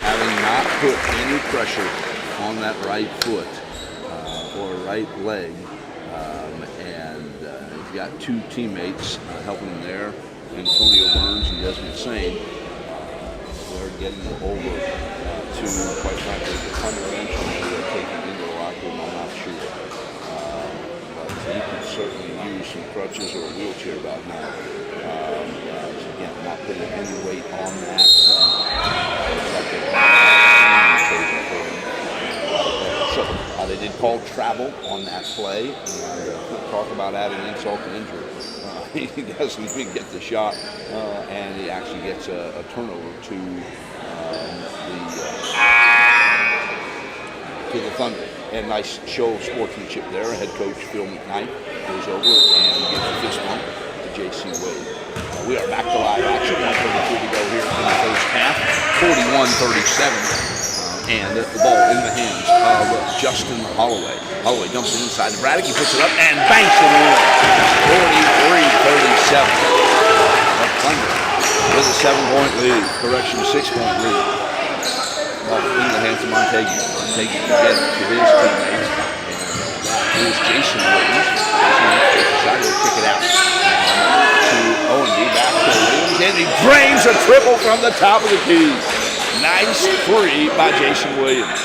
Having not put any pressure on that right foot or right leg, and he's got 2 teammates helping him there, Antonio Burns and Desmond Sane. They're getting over to, quite frankly, the Thunder bench, and they're taking into the locker room. I'm not sure, but he could certainly use some crutches or a wheelchair about now. Again, not putting any weight on that. So they did call travel on that play, and talk about adding insult to injury. He doesn't even get the shot, and he actually gets a turnover to the Thunder. And nice show of sportsmanship there. Head coach Phil McKnight goes over and gives a fist bump to J.C. Wade. We are back to live action. 1:33 to go here in the first half. 41-37. And the ball in the hands of Justin Holloway. Holloway dumps it inside to Braddock. He puts it up and banks it in. 43-37. The Thunder with a 7-point lead. Correction, 6-point lead. Ball in the hands of Montaigne. Montaigne to get it to his teammates. And here's Jason Williams. Jason Williams takes a shot. He'll kick it out to Owenby. Back to Williams. And he drains a triple from the top of the key. Nice three by Jason Williams.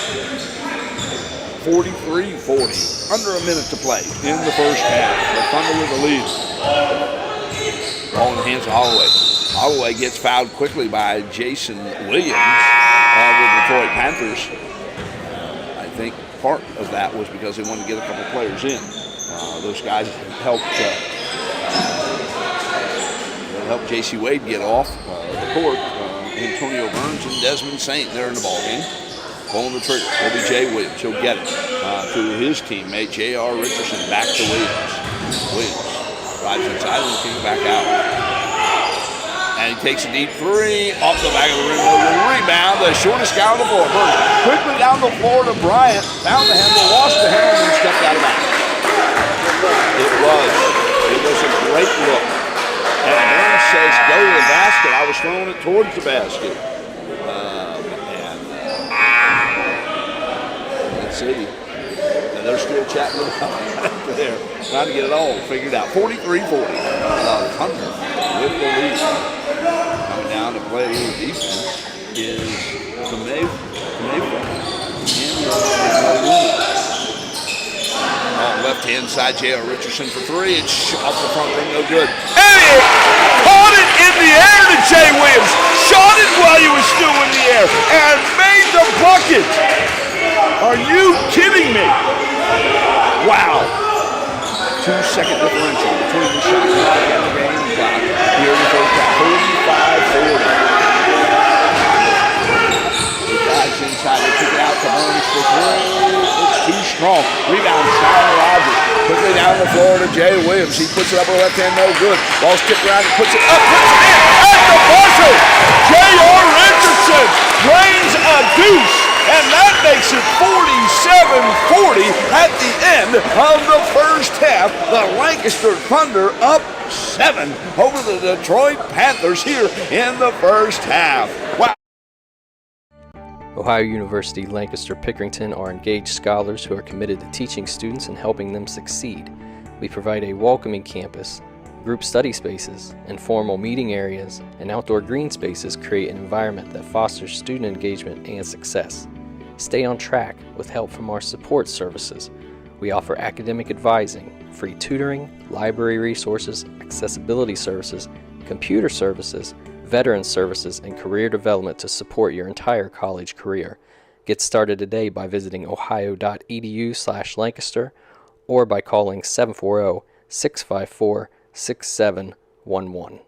43-40. Under a minute to play in the first half. The Thunder with the lead. Ball in the hands of Holloway. Holloway gets fouled quickly by Jason Williams of the Detroit Panthers. I think part of that was because they wanted to get a couple players in. Those guys helped J.C. Wade get off the court. Antonio Burns and Desmond Saint, they're in the ballgame. Pulling the trigger. It'll be Jay Williams. He'll get it to his teammate, J.R. Richardson. Back to Williams. Williams drives inside and kicks back out. And he takes a deep three off the back of the rim. The rebound, the shortest guy on the floor. Burns quickly down the floor to Bryant. Found the handle, lost the handle, and stepped out of bounds. It was a great look. And Burns says, go to the basket. I was throwing it towards the basket. Let's see. And they're still chatting about it there, trying to get it all figured out. 43-40. Thunder with the lead. Coming down to play a little defense is Kameva. Left-hand side, J.R. Richardson for three. It's off the front rim, no good. And he caught it in the air to Jay Williams. Shot it while he was still in the air and made the bucket. Are you kidding me? Wow. 2-second differential between the shot clock and the game clock. Here in the first half, 45-40. The guys inside, they kick it out to Burns for three. It's too strong. Rebound, Sean Rogers. Quickly down the floor to Jay Williams. He puts it up with left hand, no good. Ball skipped around and puts it up, puts it in at the buzzer. J.R. Richardson drains a deuce. And that makes it 47-40 at the end of the first half. The Lancaster Thunder up 7 over the Detroit Panthers here in the first half. Wow. Ohio University Lancaster Pickerington are engaged scholars who are committed to teaching students and helping them succeed. We provide a welcoming campus. Group study spaces, informal meeting areas, and outdoor green spaces create an environment that fosters student engagement and success. Stay on track with help from our support services. We offer academic advising, free tutoring, library resources, accessibility services, computer services, veteran services, and career development to support your entire college career. Get started today by visiting ohio.edu/Lancaster or by calling 740-654-6711.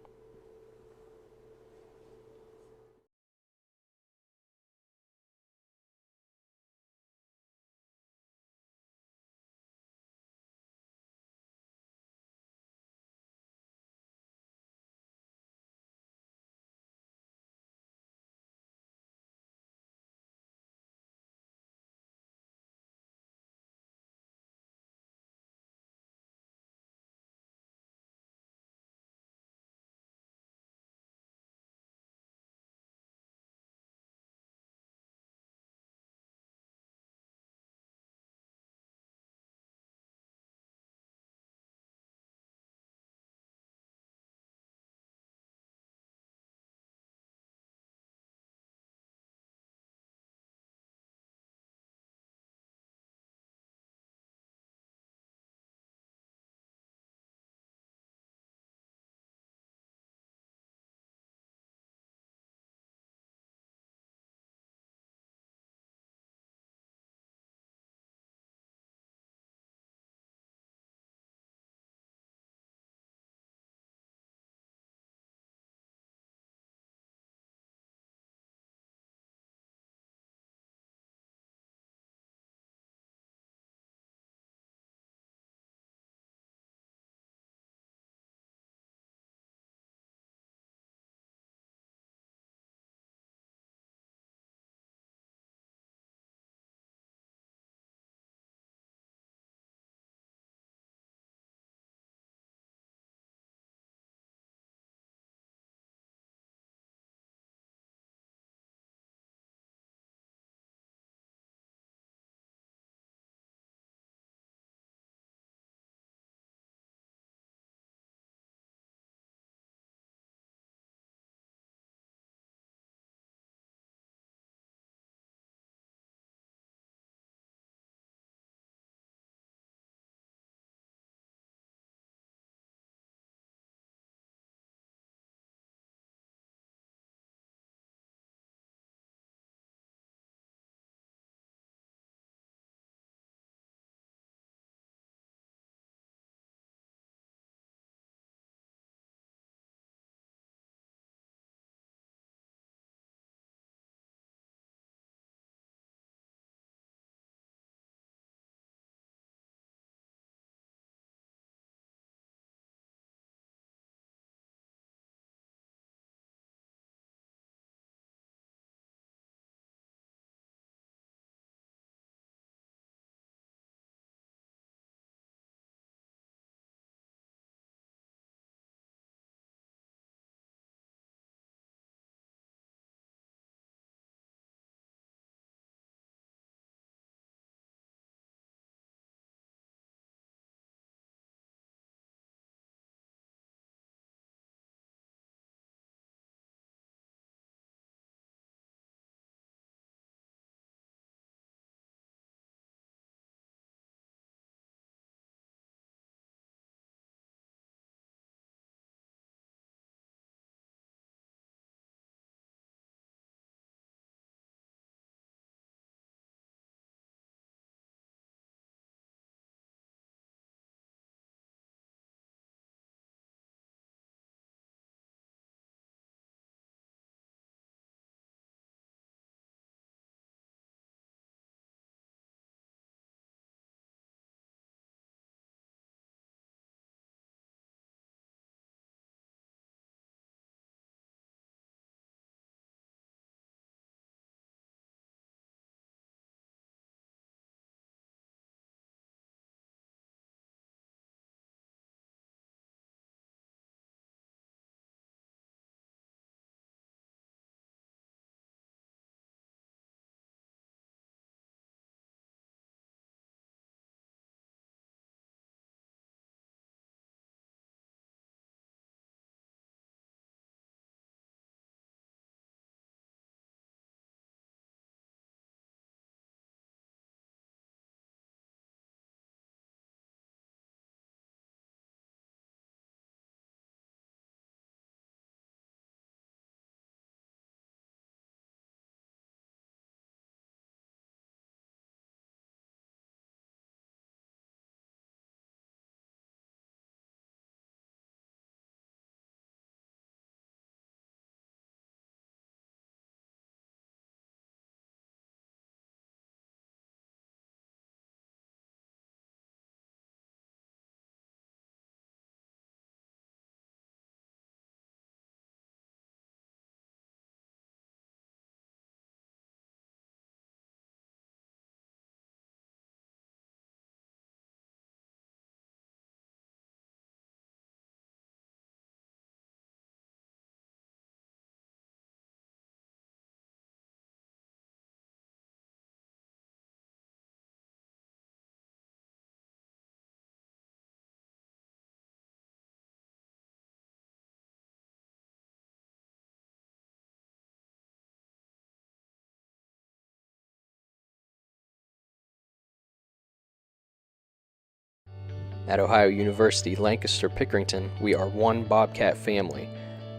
At Ohio University Lancaster Pickerington, we are one Bobcat family.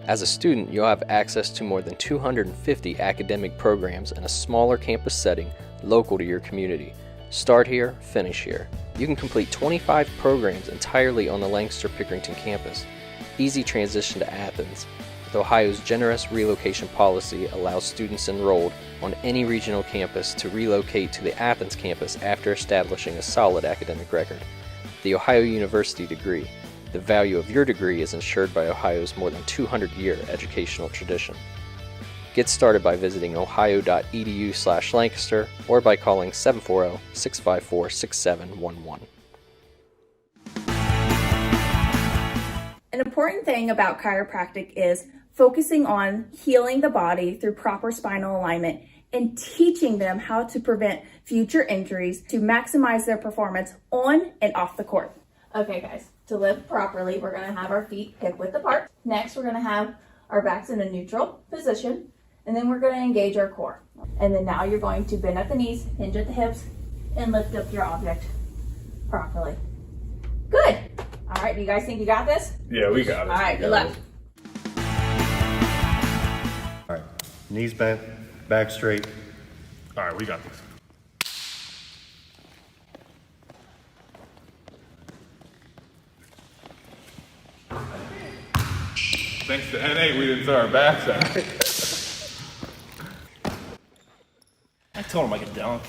As a student, you'll have access to more than 250 academic programs in a smaller campus setting local to your community. Start here, finish here. You can complete 25 programs entirely on the Lancaster Pickerington campus. Easy transition to Athens, with Ohio's generous relocation policy allows students enrolled on any regional campus to relocate to the Athens campus after establishing a solid academic record. The Ohio University degree. The value of your degree is ensured by Ohio's more than 200-year educational tradition. Get started by visiting ohio.edu/Lancaster or by calling 740-654-6711. An important thing about chiropractic is focusing on healing the body through proper spinal alignment and teaching them how to prevent future injuries to maximize their performance on and off the court. Okay guys, to lift properly, we're gonna have our feet hip width apart. Next, we're gonna have our backs in a neutral position, and then we're gonna engage our core. And then now you're going to bend at the knees, hinge at the hips, and lift up your object properly. Good. All right, do you guys think you got this? Yeah, we got it. All right, good luck. All right. Knees bent, back straight. All right, we got this. Thanks to NA, we didn't throw our backs out. I told him I could dunk.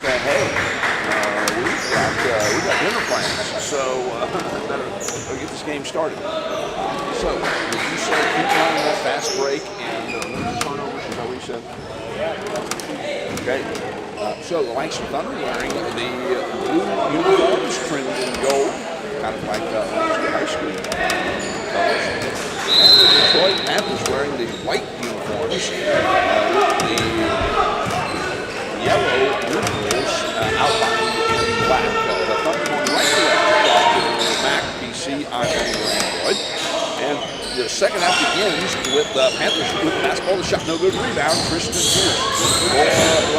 We got dinner plans, so better get this game started. So, did you say keep running that fast break and limit turnovers? Is that what you said? Okay. So the Lancaster Thunder wearing the blue uniforms trimmed in gold, kind of like Lancaster High School colors. And the Detroit Panthers wearing the white uniforms with the yellow numerals outlined in black. The Thunder going right to left, Mac, PC, iPhone, or Android. And the second half begins with the Panthers with the basketball. The shot no good. Rebound, Christian Pierce.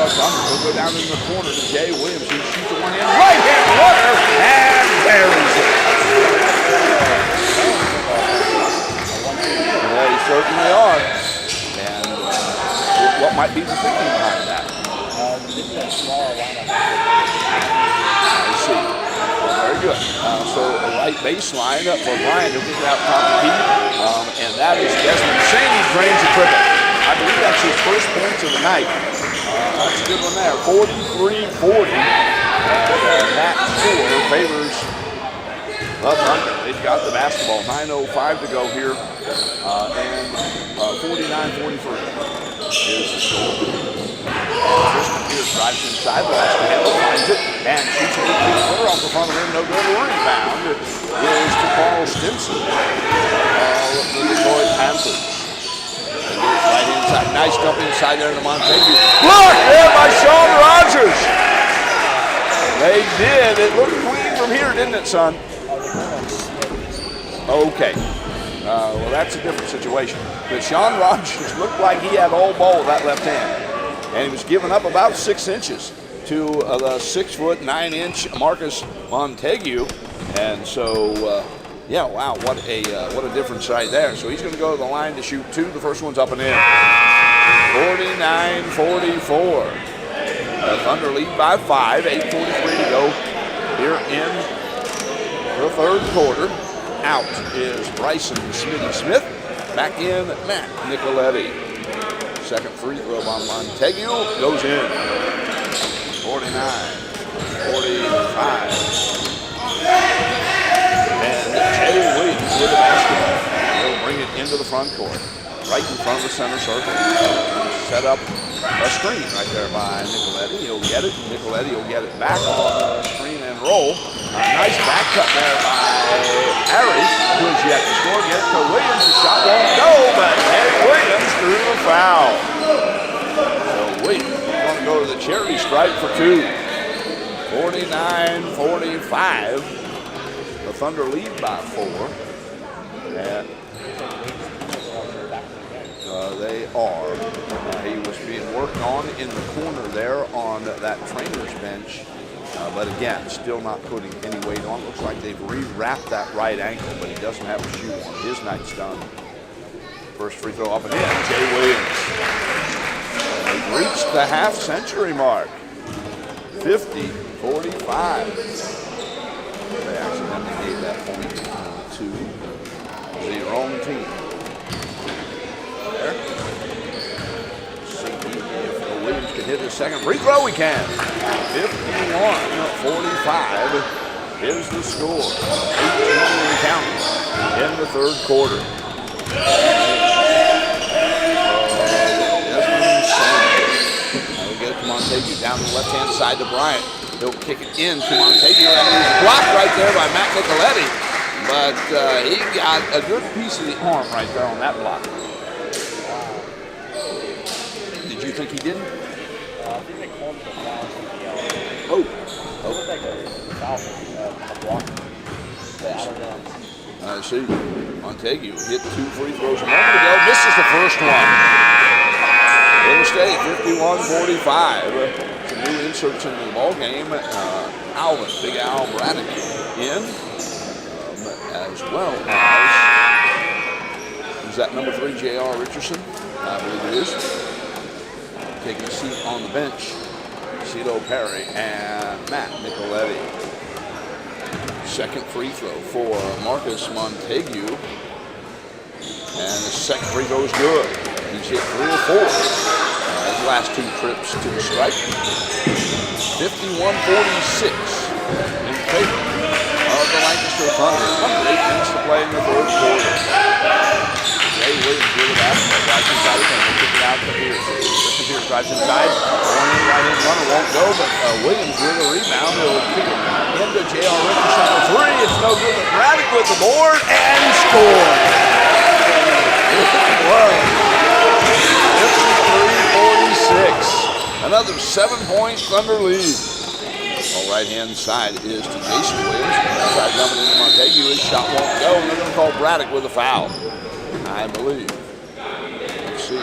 Thunder will go down in the corner to Jay Williams. He shoots the one hand. Right hand runner and buries it. Well, they certainly are. And what might be the thinking behind that? I see. Very good. So a right baseline for Bryant, who gets out top of the key. And that is Desmond Shane. He drains a triple. I believe that's his first points of the night. That's a good one there. 43-40. And that score favors the Thunder. They've got the basketball. 9:05 to go here. And 49-43 is the score. And Christian Pierce drives inside the last handle, finds it, and shoots a good three off the front of him. No good. Rebound is to Carl Stimson of the Detroit Panthers. Right inside. Nice jump inside there to Montague. Blocked there by Sean Rogers. They did. It looked clean from here, didn't it, son? Okay. Well, that's a different situation. But Sean Rogers looked like he had all ball with that left hand. And he was giving up about 6 inches to the 6'9" Marcus Montague. And so, yeah, wow, what a difference right there. So he's going to go to the line to shoot 2. The first one's up and in. 49-44. The Thunder lead by 5. 8:43 to go here in the third quarter. Out is Bryson Smitty Smith. Back in Matt Nicoletti. Second free throw by Montague goes in. 49-45. And Jay Williams with the basketball. He'll bring it into the front court. Right in front of the center circle. Set up a screen right there by Nicoletti. He'll get it. Nicoletti will get it back on the screen and roll. A nice back cut there by Harry, who is yet to score. Get it to Williams. The shot won't go, but Jay Williams threw the foul. So Williams is going to go to the charity stripe for 2. 49-45. The Thunder lead by 4. And they are. He was being worked on in the corner there on that trainer's bench. But again, still not putting any weight on. Looks like they've re-wrapped that right ankle, but he doesn't have a shoe on. His night's done. First free throw up and in. Jay Williams. They've reached the half-century mark. 50-45. They accidentally gave that point to the wrong team. There. See if Williams can hit his second free throw. He can. 51-45 is the score. 18 counting in the third quarter. We'll get it to Montague down the left-hand side to Bryant. He'll kick it in to Montague, and he's blocked right there by Matt Nicoletti. But he got a good piece of the arm right there on that block. Did you think he didn't? I think they called the foul from the Oh. It looked like a foul from a block. But I don't know. I see. Montague hit 2 free throws a moment ago. Misses the first one. It'll stay 51-45. Some new inserts into the ball game. Alvin, Big Al Braddock in, as well as, is that number 3, J.R. Richardson? I believe it is. Taking a seat on the bench, CeeLo Perry and Matt Nicoletti. Second free throw for Marcus Montague. And the second free throw is good. He's hit 3 or 4. His last 2 trips to the stripe. 51-46 in favor of the Lancaster Thunder. Under 8 minutes to play in the third quarter. Jay Williams with the basketball. Drives inside again. We'll kick it out to Pierce. Christian Pierce drives inside. Going in right in Thunder won't go, but Williams with a rebound. He'll kick it into J.R. Richardson for three. It's no good, but Braddock with the board and scored. It was 53-46. Another 7-point Thunder lead. On right-hand side is to Jason Williams. Try dumping into Montague. His shot won't go, and they're going to call Braddock with a foul, I believe. Let's see.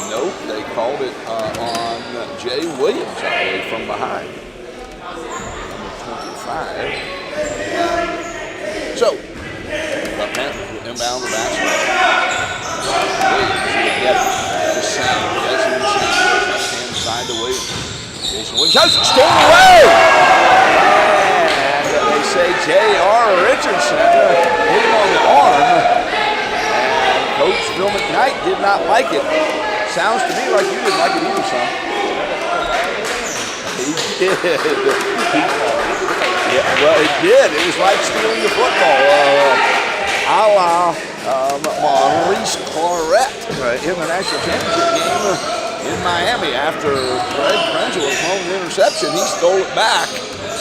Nope, they called it on Jay Williams, I believe, from behind. Number 25. So, the Panthers will inbound the basketball. Williams will get it. The same. Desmond Sanders, left-hand side to Williams. Jason Williams has it stolen away! And they say J.R. Richardson hit him on the arm. And Coach Phil McKnight did not like it. Sounds to me like you didn't like it either, son. He did. Yeah, well, it did. It was like stealing the football. A la Maurice Claret in the national championship game in Miami after Greg Krenzel had thrown the interception. He stole it back.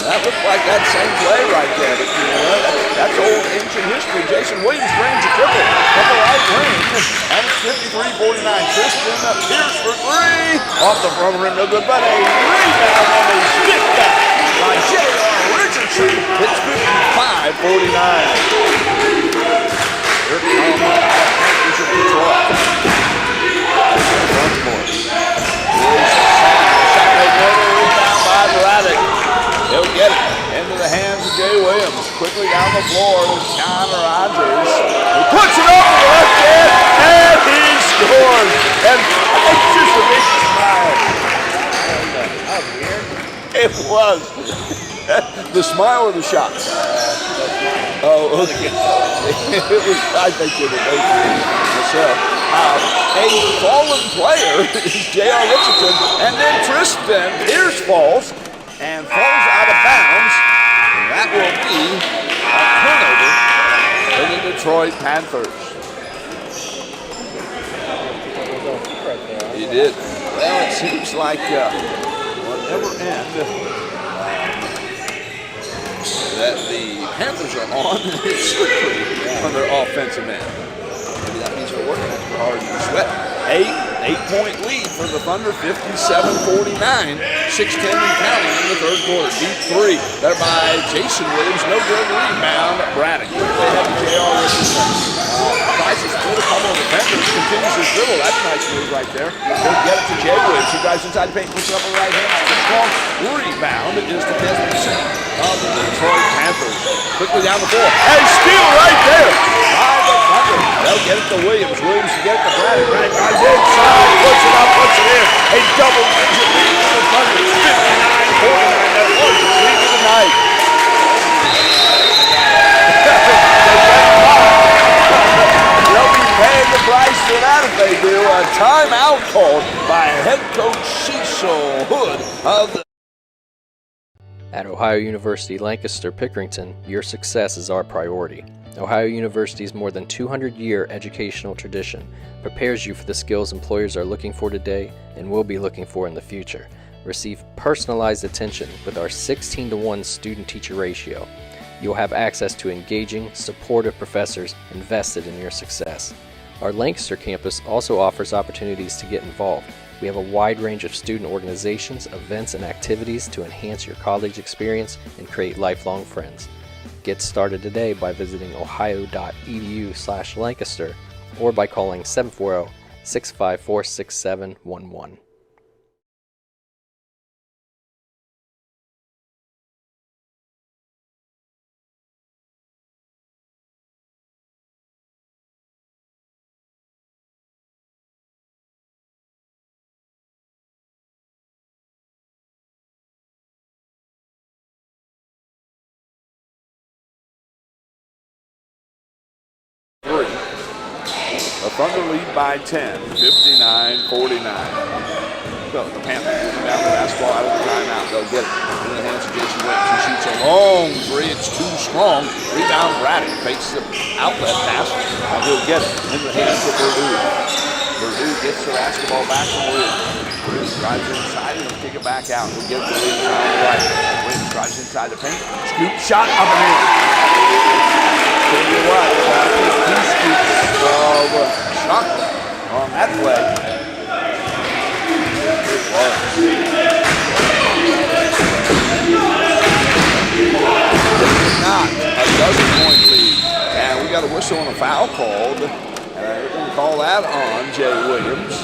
That looked like that same play right there. But, you know, that's old ancient history. Jason Williams brings a triple from the right wing. And it's 53-49. Tristan Pierce for three. Off the front rim, no good, but a rebound on a stick back by J.R. Richardson. It's 55-49. Here come the Panthers of Detroit. Front court. Shot made later, rebound by Braddock. He'll get it into the hands of Jay Williams. Quickly down the floor to Sean Rogers. He puts it over the left hand, and he scores. And it's just a big smile. It was. The smile or the shot? Oh, okay. It was, I think it was myself. A fallen player is J.R. Richardson, and then Tristan Pierce falls and falls out of bounds. And that will be a turnover for the Detroit Panthers. He did. Well, it seems like whatever end that the Panthers are on, it's slippery on their offensive end. Maybe that means they're working extra hard in the sweat. 8-point lead for the Thunder, 57-49. 6:10 and counting in the third quarter. Deep three, there by Jason Williams. No good, rebound, Braddock. They have J.R. Richardson. Tries to split a couple of defenders, continues his dribble. That's a nice move right there. He'll get it to Jay Williams. He drives inside the paint, puts it up on the right hand. Too strong. Rebound is to Desmond Sanders of the Detroit Panthers. Quickly down the floor. And steal right there by the Thunder. They'll get it to Williams. Williams to get it to Braddock. Braddock drives inside, puts it up, puts it in. A double-digit lead for the Thunder. 59-49. Their largest lead of the night. They'll be paying the price for that if they do. A timeout called by head coach Cecil Hood of the At Ohio University Lancaster Pickerington, your success is our priority. Ohio University's more than 200-year educational tradition prepares you for the skills employers are looking for today and will be looking for in the future. Receive personalized attention with our 16-to-1 student-teacher ratio. You'll have access to engaging, supportive professors invested in your success. Our Lancaster campus also offers opportunities to get involved. We have a wide range of student organizations, events, and activities to enhance your college experience and create lifelong friends. Get started today by visiting ohio.edu/Lancaster or by calling 740-654-6711. The Thunder lead by 10, 59-49. So the Panthers will down the basketball out of the timeout. They'll get it in the hands of Jason Williams. He shoots a long three. It's too strong. Rebound Braddock. Fakes the outlet pass. And he'll get it in the hands of Purdue. Purdue gets the basketball back from Williams. Williams drives inside and he'll kick it back out. He'll get it to Williams on the right. Williams drives inside the paint. Scoop shot up and in. Tell you what, I think 2 scoops of chocolate on that play. It was. Not a dozen-point lead. And we got a whistle and a foul called. We're going to call that on Jay Williams.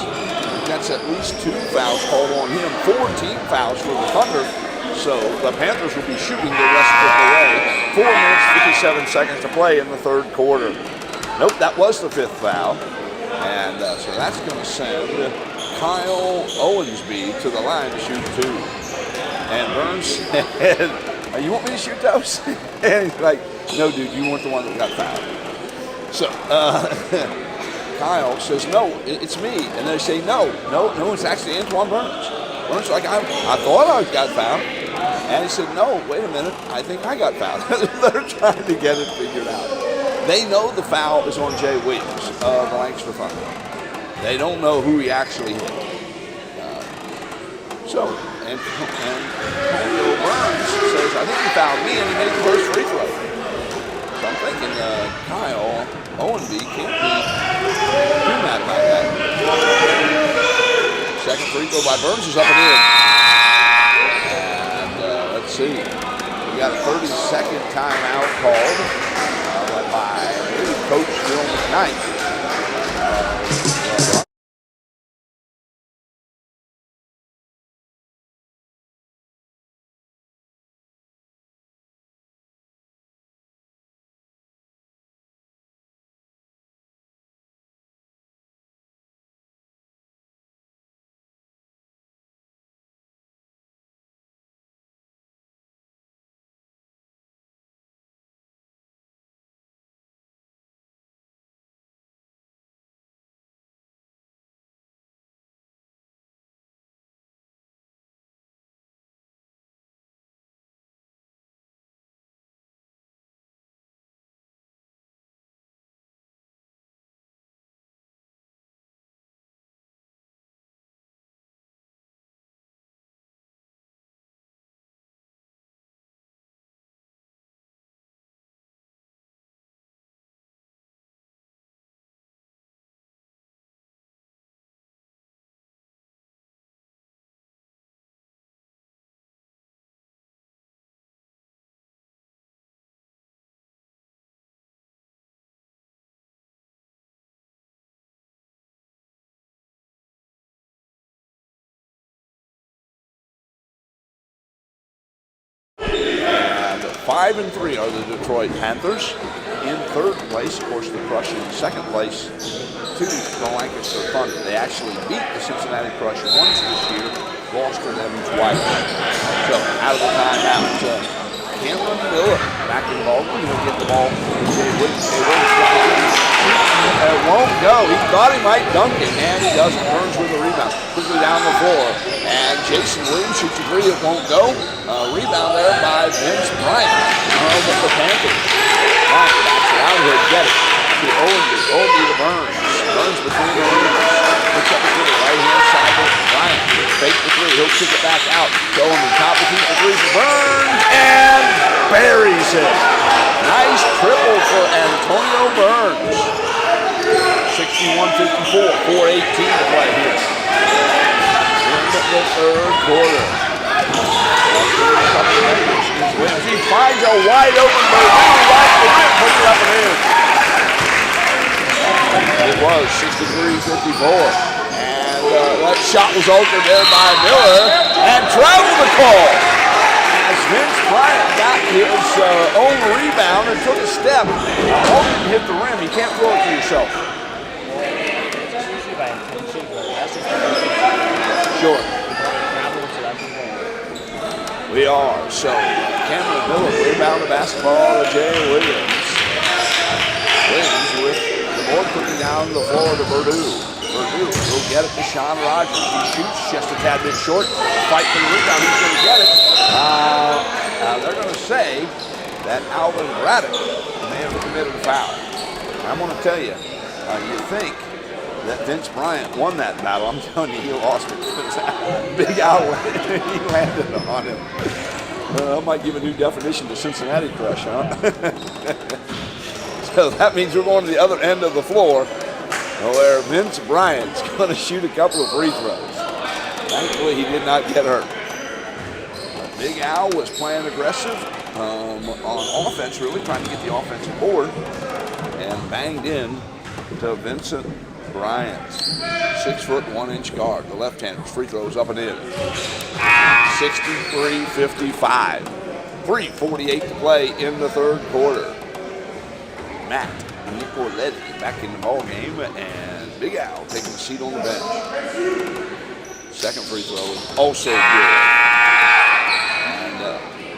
That's at least 2 fouls called on him. 14 fouls for the Thunder. So the Panthers will be shooting the rest of the way. 4 minutes, 57 seconds to play in the 3rd quarter. Nope, that was the 5th foul. And so that's going to send Kyle Owensby to the line to shoot 2. And Burns said, you want me to shoot those? And he's like, no, dude, you weren't the one that got fouled. So Kyle says, no, it's me. And they say, no, it's actually Antoine Burns. Burns is like, I thought I got fouled. And he said, no, wait a minute, I think I got fouled. They're trying to get it figured out. They know the foul is on Jay Williams of the Lancaster Thunder. They don't know who he actually hit. And Burns says, I think he fouled me, and he made the first free throw. So I'm thinking Kyle Owenby can't be too mad about that. Second free throw by Burns is up and in. And let's see. We got a 30-second timeout called by Coach Bill McKnight. And 5-3 are the Detroit Panthers. In 3rd place, of course, the Crush in 2nd place to the Lancaster Thunder. They actually beat the Cincinnati Crush once this year, lost to them twice. So out of the timeout, Cameron Miller back in the ball. He'll get the ball. It won't go. He thought he might dunk it, and he doesn't. Burns with the rebound. Quickly down the floor. And Jason Williams shoots a 3. It won't go. Rebound there by Vince Bryant of the Panthers. Bryant backs it out here to get it to Owenby. Owenby to Burns. Burns between the rings. Picks up the right-hand side of Bryant. Fake the 3. He'll kick it back out. Owenby top of the 3 for Burns. And buries it. Nice triple for Antonio Burns. 61-54. 4:18 to play here. In the 3rd quarter. He finds a wide open Burdue right to the rim, puts it up and in. It was 63-54. And that shot was altered there by Miller. And traveled the call. As Vince Bryant got his own rebound and took a step. Ball didn't hit the rim. You can't throw it to yourself. Sure. We are. So, Cameron Miller rebound the basketball to Jay Williams. Williams with the ball putting down the floor to Burdue. Burdue will get it to Sean Rogers. He shoots just a tad bit short. Fight for the rebound. He's going to get it. They're going to say that Alvin Braddock may have committed a foul. I'm going to tell you, you think that Vince Bryant won that battle. I'm telling you, he lost it. Big Al, he landed on him. I might give a new definition to Cincinnati Crush, huh? So that means we're going to the other end of the floor where Vince Bryant's going to shoot a couple of free throws. Thankfully, he did not get hurt. Big Al was playing aggressive on offense, really trying to get the offensive board, and banged in to Vincent Bryant's 6'1" guard, the left-hander. Free throws up and in. 63-55. 3:48 to play in the third quarter. Matt Nicoletti back in the ball game, and Big Al taking a seat on the bench. Second free throw is also good. And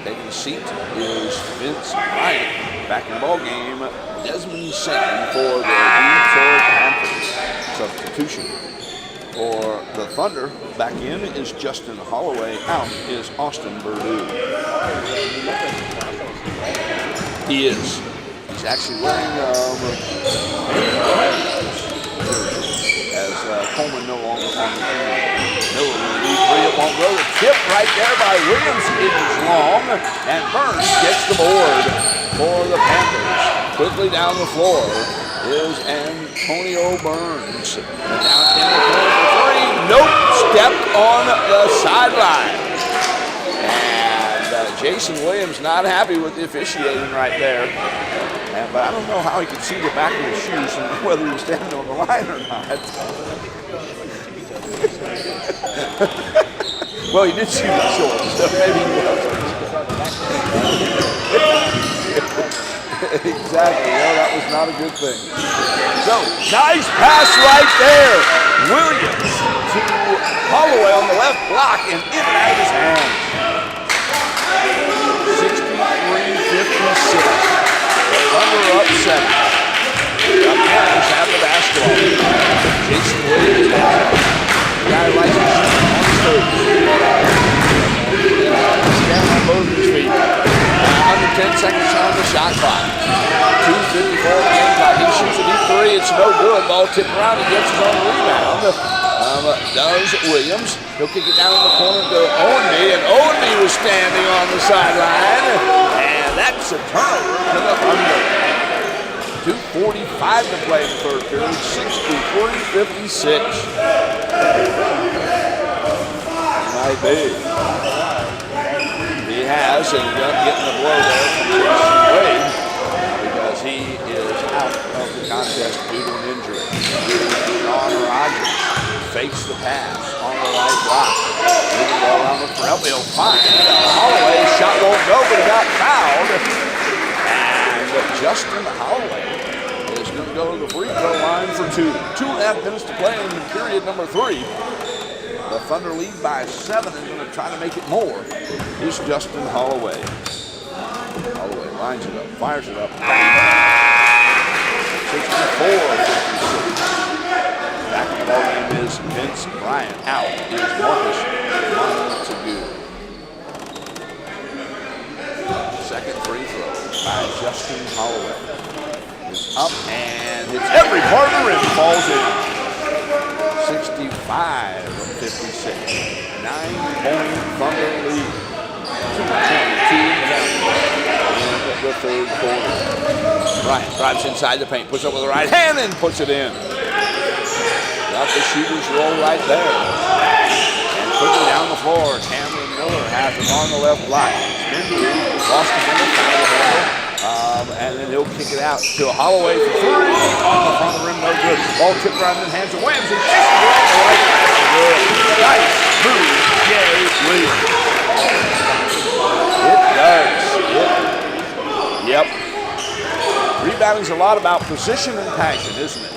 taking a seat is Vince Bryant back in the ball game. Desmond Singh for the Detroit Panthers. Substitution for the Thunder. Back in is Justin Holloway. Out is Austin Perdue. He is. He's actually wearing as Coleman no longer on the team. Miller will lead three. It won't go. The tip right there by Williams is long, and Burns gets the board for the Panthers. Quickly down the floor is Antonio Burns. And down in the corner for three. Nope, stepped on the sideline. And Jason Williams not happy with the officiating right there. But I don't know how he could see the back of his shoes and whether he was standing on the line or not. Well, he did see the shorts, so maybe he was. Exactly. Well, that was not a good thing. So, nice pass right there. Williams to Holloway on the left block and in and out of his hands. 63-56. Thunder up 7. The Panthers have the basketball. Jason Williams has it. The guy likes to shoot on his toes. Stand on both his feet. Under 10 seconds on the shot clock. 2:54 game clock. He shoots a deep three. It's no good. Ball tipped around. He gets his own rebound. Does Williams. He'll kick it down in the corner to Owenby, and Owenby was standing on the sideline. And that's a turnover to the Thunder. 2:45 to play in the third period. 63-56. Might be. He has, and he's getting the blow there from Jason Wade because he is out of the contest due to an injury. Sean Rogers fakes the pass on the right block. Moving the ball around the front. He'll find Holloway. Shot won't go, but he got fouled. And Justin Holloway is going to go to the free throw line for 2. 2.5 minutes to play in period number 3. The Thunder lead by 7 and going to try to make it more. Here's Justin Holloway. Holloway lines it up, fires it up. 64-56. Back in the ball game is Vince Bryant. Out is Marcus Montague. Second free throw by Justin Holloway. Is up and hits every part of the rim. Falls in. 65-56. 9-point Thunder lead. 2:22 in the third quarter. Bryant drives inside the paint, puts up with the right hand and puts it in. Got the shooter's roll right there. And quickly down the floor, Cameron Miller has it on the left block. Spin move, lost the middle side of the handle. And then he'll kick it out to Holloway for 3. On the front of the rim, no good. Ball tipped around in the hands of Williams. And Jason Williams the right pass. Good. Nice move, Jay Williams. It does. Yep. Rebounding's a lot about position and passion, isn't it?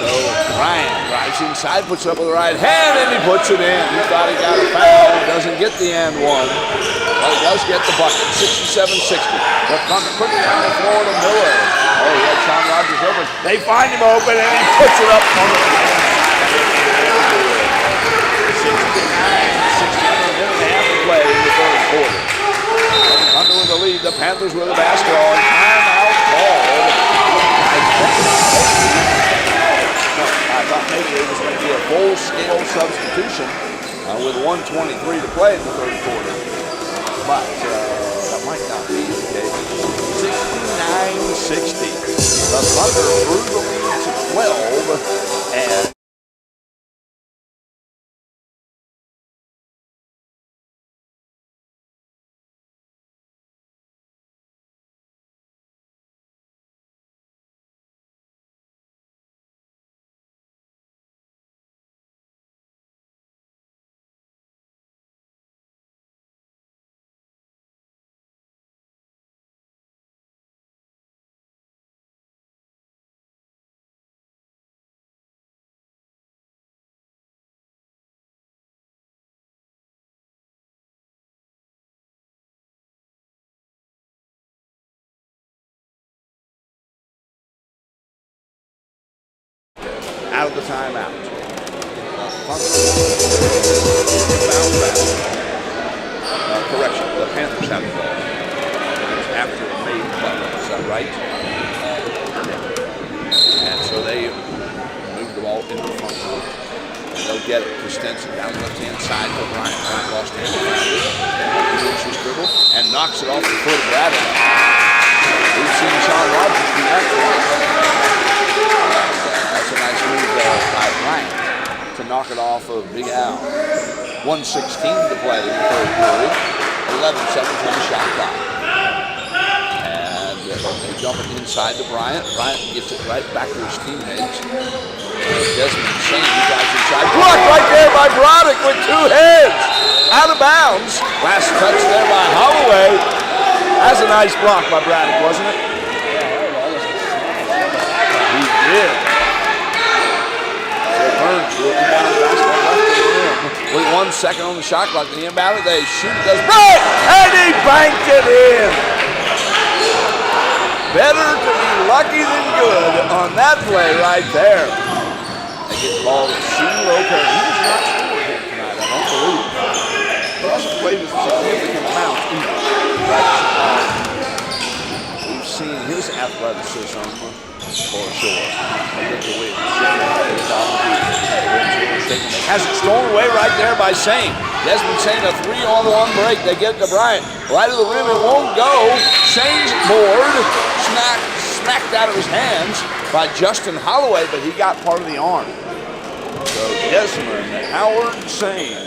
So Bryant drives inside, puts up with the right hand, and he puts it in. He thought he got a foul. Doesn't get the and one. But he does get the bucket. 67-60. The Thunder quickly down the floor to Miller. Oh, he had Sean Rogers open. They find him open, and he puts it up on the 69-60. A minute and a half to play in the third quarter. The Thunder with the lead. The Panthers with the basketball. And timeout called. full-scale substitution with 1:23 to play in the third quarter. But that might not be the case. 69-60. The Thunder grew the lead to 12, and out of the timeout. Correction, the Panthers have the ball. After a made play, is that right? And so they move the ball into the front court. And they'll get it to Stinson down the left-hand side to Bryant. Bryant lost it. He finishes dribble and knocks it off the foot of Bradley. We've seen Sean Rogers do that twice. That's a nice move by Bryant to knock it off of Big Al. 1:16 to play in the third period. 11 seconds on the shot clock. And they dump it inside to Bryant. Bryant gets it right back to his teammates. Desmond Saint, he drives inside. Blocked right there by Broderick with two hands. Out of bounds. Last touch there by Holloway. That's a nice block by Braddock, wasn't it? He did. So Burns will inbound the basketball left of the rim. With 1 second on the shot clock, the inbound, they shoot, does Bryant, and he banked it in. Better to be lucky than good on that play right there. They get the ball to CeeLo Perry. He does not score here tonight, I don't believe. He hasn't played a significant amount either. We've seen his athleticism for sure. Has it stolen away right there by Saint. Desmond Saint, a 3-on-1 break. They get it to Bryant. Right of the rim, it won't go. Saint's board smacked out of his hands by Justin Holloway, but he got part of the arm. So Desmond Howard Saint.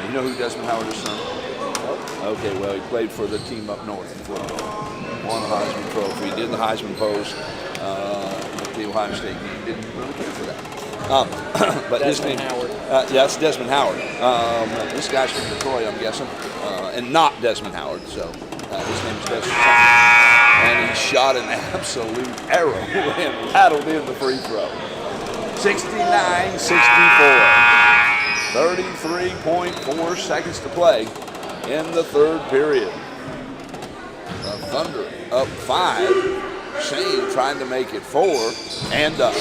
You know who Desmond Howard is, son? Okay, well, he played for the team up north in football. Won a Heisman Trophy. He did the Heisman Post. The Ohio State game. Didn't really care for that. But Desmond his name, Howard. Yeah, it's Desmond Howard. This guy's from Detroit, I'm guessing, and not Desmond Howard. So his name is Desmond Howard. And he shot an absolute arrow and paddled in the free throw. 69-64. 33.4 seconds to play in the third period. The Thunder up 5. Shane trying to make it 4 and does. 69-65.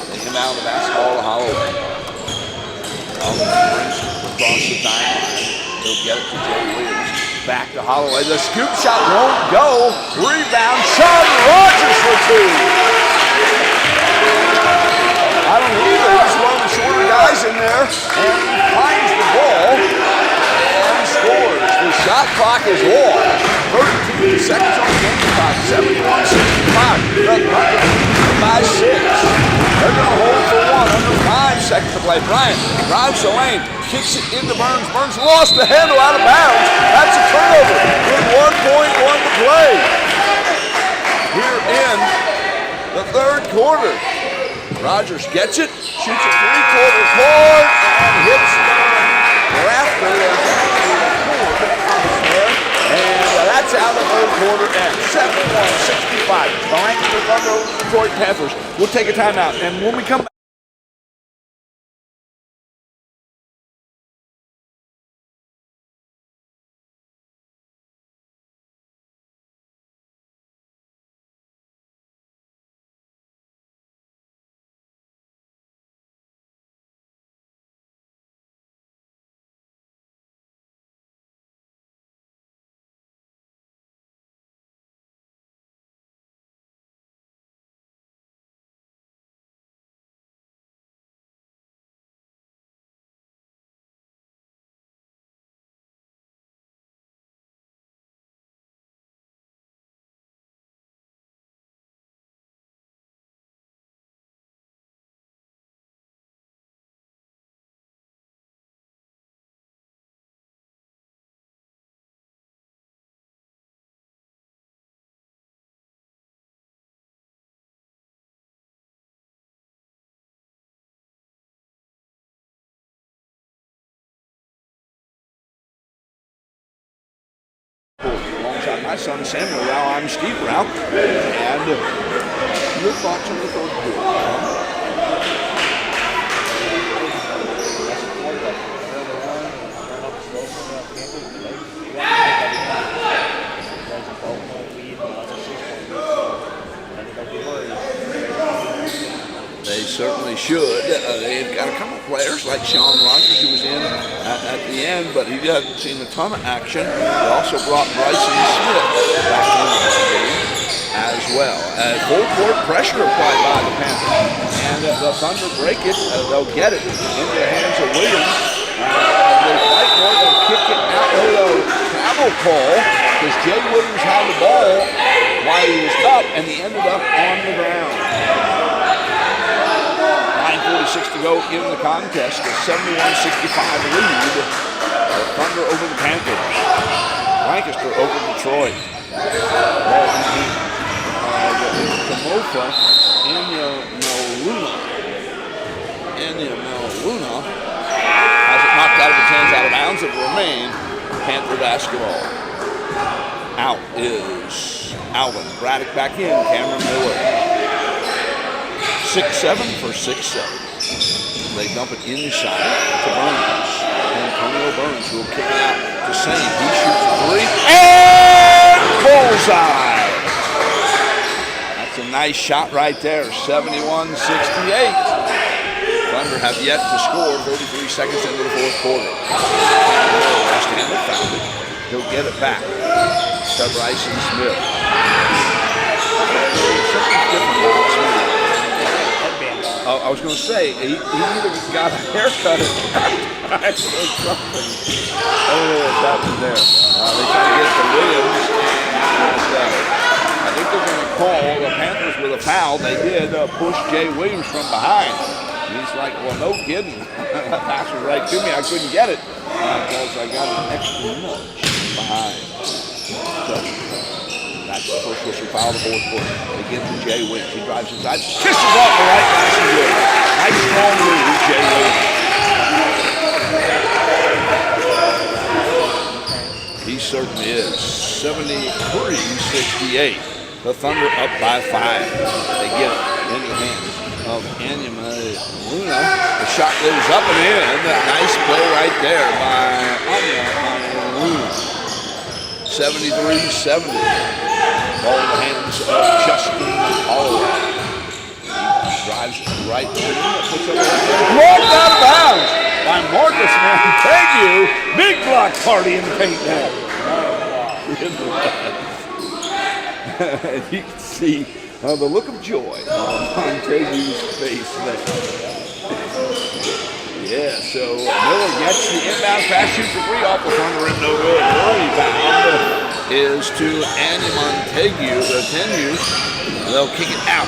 They come out of the basketball to Holloway. Holloway brings it across the timeline. He'll get it to Jay Williams. Back to Holloway. The scoop shot won't go. Rebound. Sean Rogers for 2. I don't know either. He's one of the shorter guys in there. And he finds the ball and scores. The shot clock is off. 13 seconds on the game clock. 71-65. The Thunder by 6. They're going to hold for 1 under 5 seconds to play. Bryant drives the lane. Kicks it into Burns. Burns lost the handle out of bounds. That's a turnover with 1.1 to play. Here in the third quarter. Rogers gets it, shoots a three-quarter court, and hits the rafter. And that's how the third quarter ends. 71-65. The Lancaster Thunder over the Detroit Panthers. We'll take a timeout, and when we come back, Alongside my son Samuel Rao, I'm Steve Rao. And your thoughts on the third quarter? They certainly should. They've got a couple of players like Sean Rogers, who was in at the end, but he hasn't seen a ton of action. They also brought Bryson Smith back into the game as well. Full court pressure applied by the Panthers. And the Thunder break it. They'll get it into the hands of Williams. They fight more. They'll kick it out with a travel call because Jay Williams had the ball while he was up, and he ended up on the ground. 9:46 to go in the contest. A 71-65 lead. The Thunder over the Panthers. Lancaster over Detroit. Tamofa, Anya Maluna has it knocked out of his hands, out of bounds. It will remain Panther basketball. Out is Alvin. Braddock back in. Cameron Miller. 6-7 for 6-7. They dump it inside to Burns. Antonio Burns will kick it out to Sane. He shoots a three. And bullseye! That's a nice shot right there. 71-68. Thunder have yet to score 33 seconds into the fourth quarter. Left-handed found it. He'll get it back to Bryson Smith. Something different about Smith. I was going to say, he either got a haircut or something. I don't know what's happening there. They try to get to Williams. I think they're going to call the Panthers with a foul. They did push Jay Williams from behind. And he's like, well, no kidding. That pass was right to me. I couldn't get it because I got an extra nudge behind. So, that's the first whistle foul of the fourth quarter. They get to Jay Williams. He drives inside, kisses off the right pass and good. Nice strong move, Jay Williams. He certainly is. 73-68. The Thunder up by 5. They get it into the hands of Anya Maluna. The shot goes up and in. Nice play right there by Anya Maluna. 73-70. Ball in the hands of Justin Holloway. He drives right there. Walked out of bounds by Marcus Montague. Big block party in the paint now. You can see the look of joy on Montague's face there. Yeah, so Miller gets the inbound pass, shoots a three off the Thunder and no good. Rebound is to Andy Montague, the 10U. They'll kick it out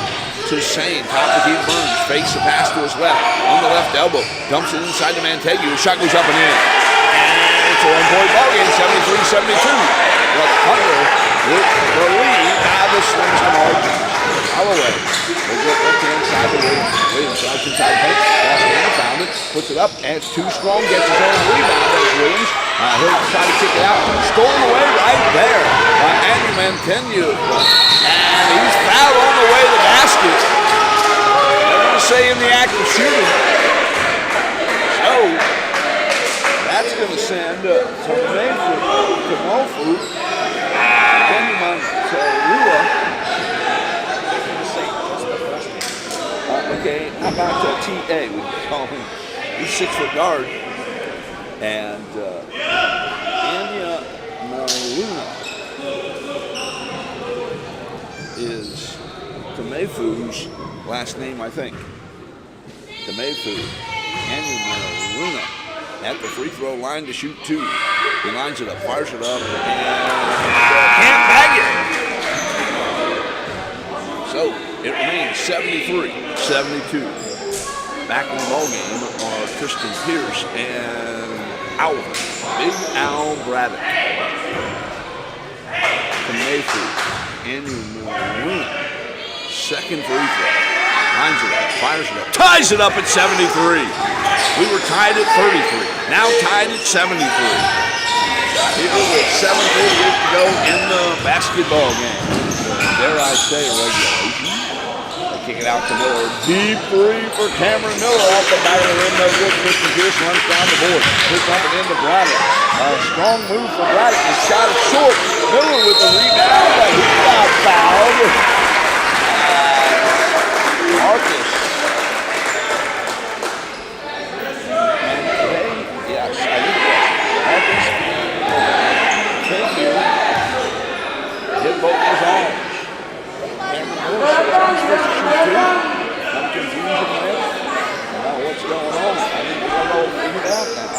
to Sane. Top of Keith Burns. Fakes the pass to his left. On the left elbow. Dumps it inside to Montague. The shot goes up and in. And it's a one-point ball game, 73-72. The Thunder with the lead. Now the swings to margin. Holloway. They get left-hand side to Williams. Williams drives inside the paint. Left-hand found it. Puts it up. And it's too strong. Gets his own rebound. There's Williams. He'll try to kick it out. Stolen away right there by Andy Montague. And he's fouled on the way to the basket. I'm going to say in the act of shooting. So, that's going to send Tamofu, Andy Montague. Okay, how about T.A. we call him. He's 6-foot guard. And Anya Maluna is Tamefu's last name, I think. Tamefu. Anya Maluna at the free throw line to shoot 2. He lines it up, fires it up, and can't bag it. So it remains 73-72. Back in the ballgame are Tristan Pierce and Alvin. Big Al Braddock. Tamefu. Anu Maluna. Second free throw. Lines it up. Fires it up. Ties it up at 73. We were tied at 33. Now tied at 73. Here with 7:48 to go in the basketball game. Dare I say regulation. They kick it out to Miller. Deep three for Cameron Miller off the back of the rim. No good. Christian Pierce runs down the board. Puts up and into Braddock. A strong move for Braddock. His shot is short. Miller with the rebound, but he got fouled. Marcus. Yes, I think Marcus hit both his arms. Cameron Miller says I'm supposed to shoot too. Some confusion there. I don't know what's going on. I think we're going to figure it out now.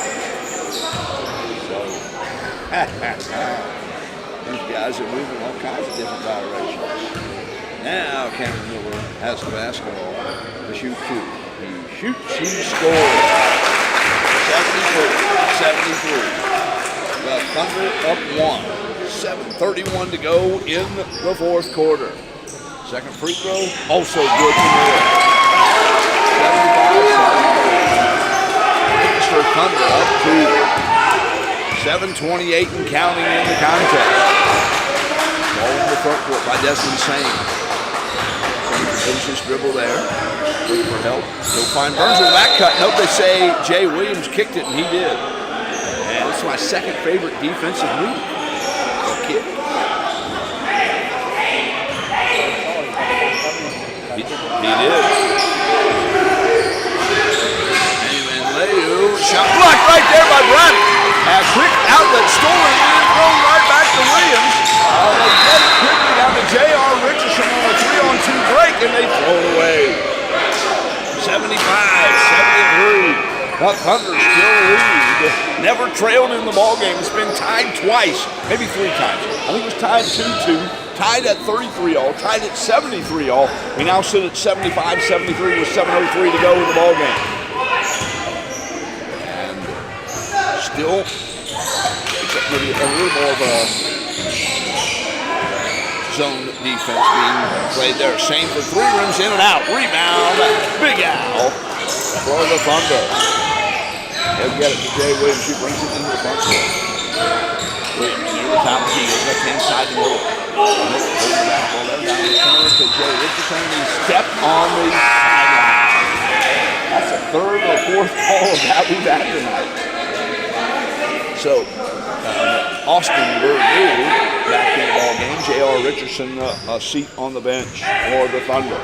These guys are moving all kinds of different directions. Now Cameron Miller has the basketball to shoot two. He shoots, he scores. 73. The Thunder up one. 7:31 to go in the fourth quarter. Second free throw, also good to Miller. 75-73. Lancaster Thunder up two. 7:28 and counting in the contest. Ball in the front court by Desmond Sane. Finishes his dribble there. Looking for help. He'll find Burns with a back cut. Nope, they say Jay Williams kicked it, and he did. And it's my second favorite defensive move. Kick. He did. Amen. Leu. Shot blocked right there by Braddock. A quick outlet stolen and thrown right back to Williams. They get it quickly down to J.R. Richardson on a 3-on-2 break, and they throw it away. 75-73. The Thunder still lead. Never trailed in the ballgame. It's been tied twice, maybe three times. I think it was tied 2-2, tied at 33-all, tied at 73-all. We now sit at 75-73 with 7:03 to go in the ballgame. And still, except maybe a little more of a zone defense being played there. Same for three, rims in and out. Rebound, Big Al for the Thunder. He'll get it to Jay Williams. He brings it into the front court. Williams near the top of the key. Goes left-hand side to Miller. Miller holds the basketball there down the corner to Jay Richardson. He stepped on the sideline. That's the third or fourth call of that we've had tonight. So, Austin Purdue back in the ball game. J.R. Richardson a seat on the bench for the Thunder.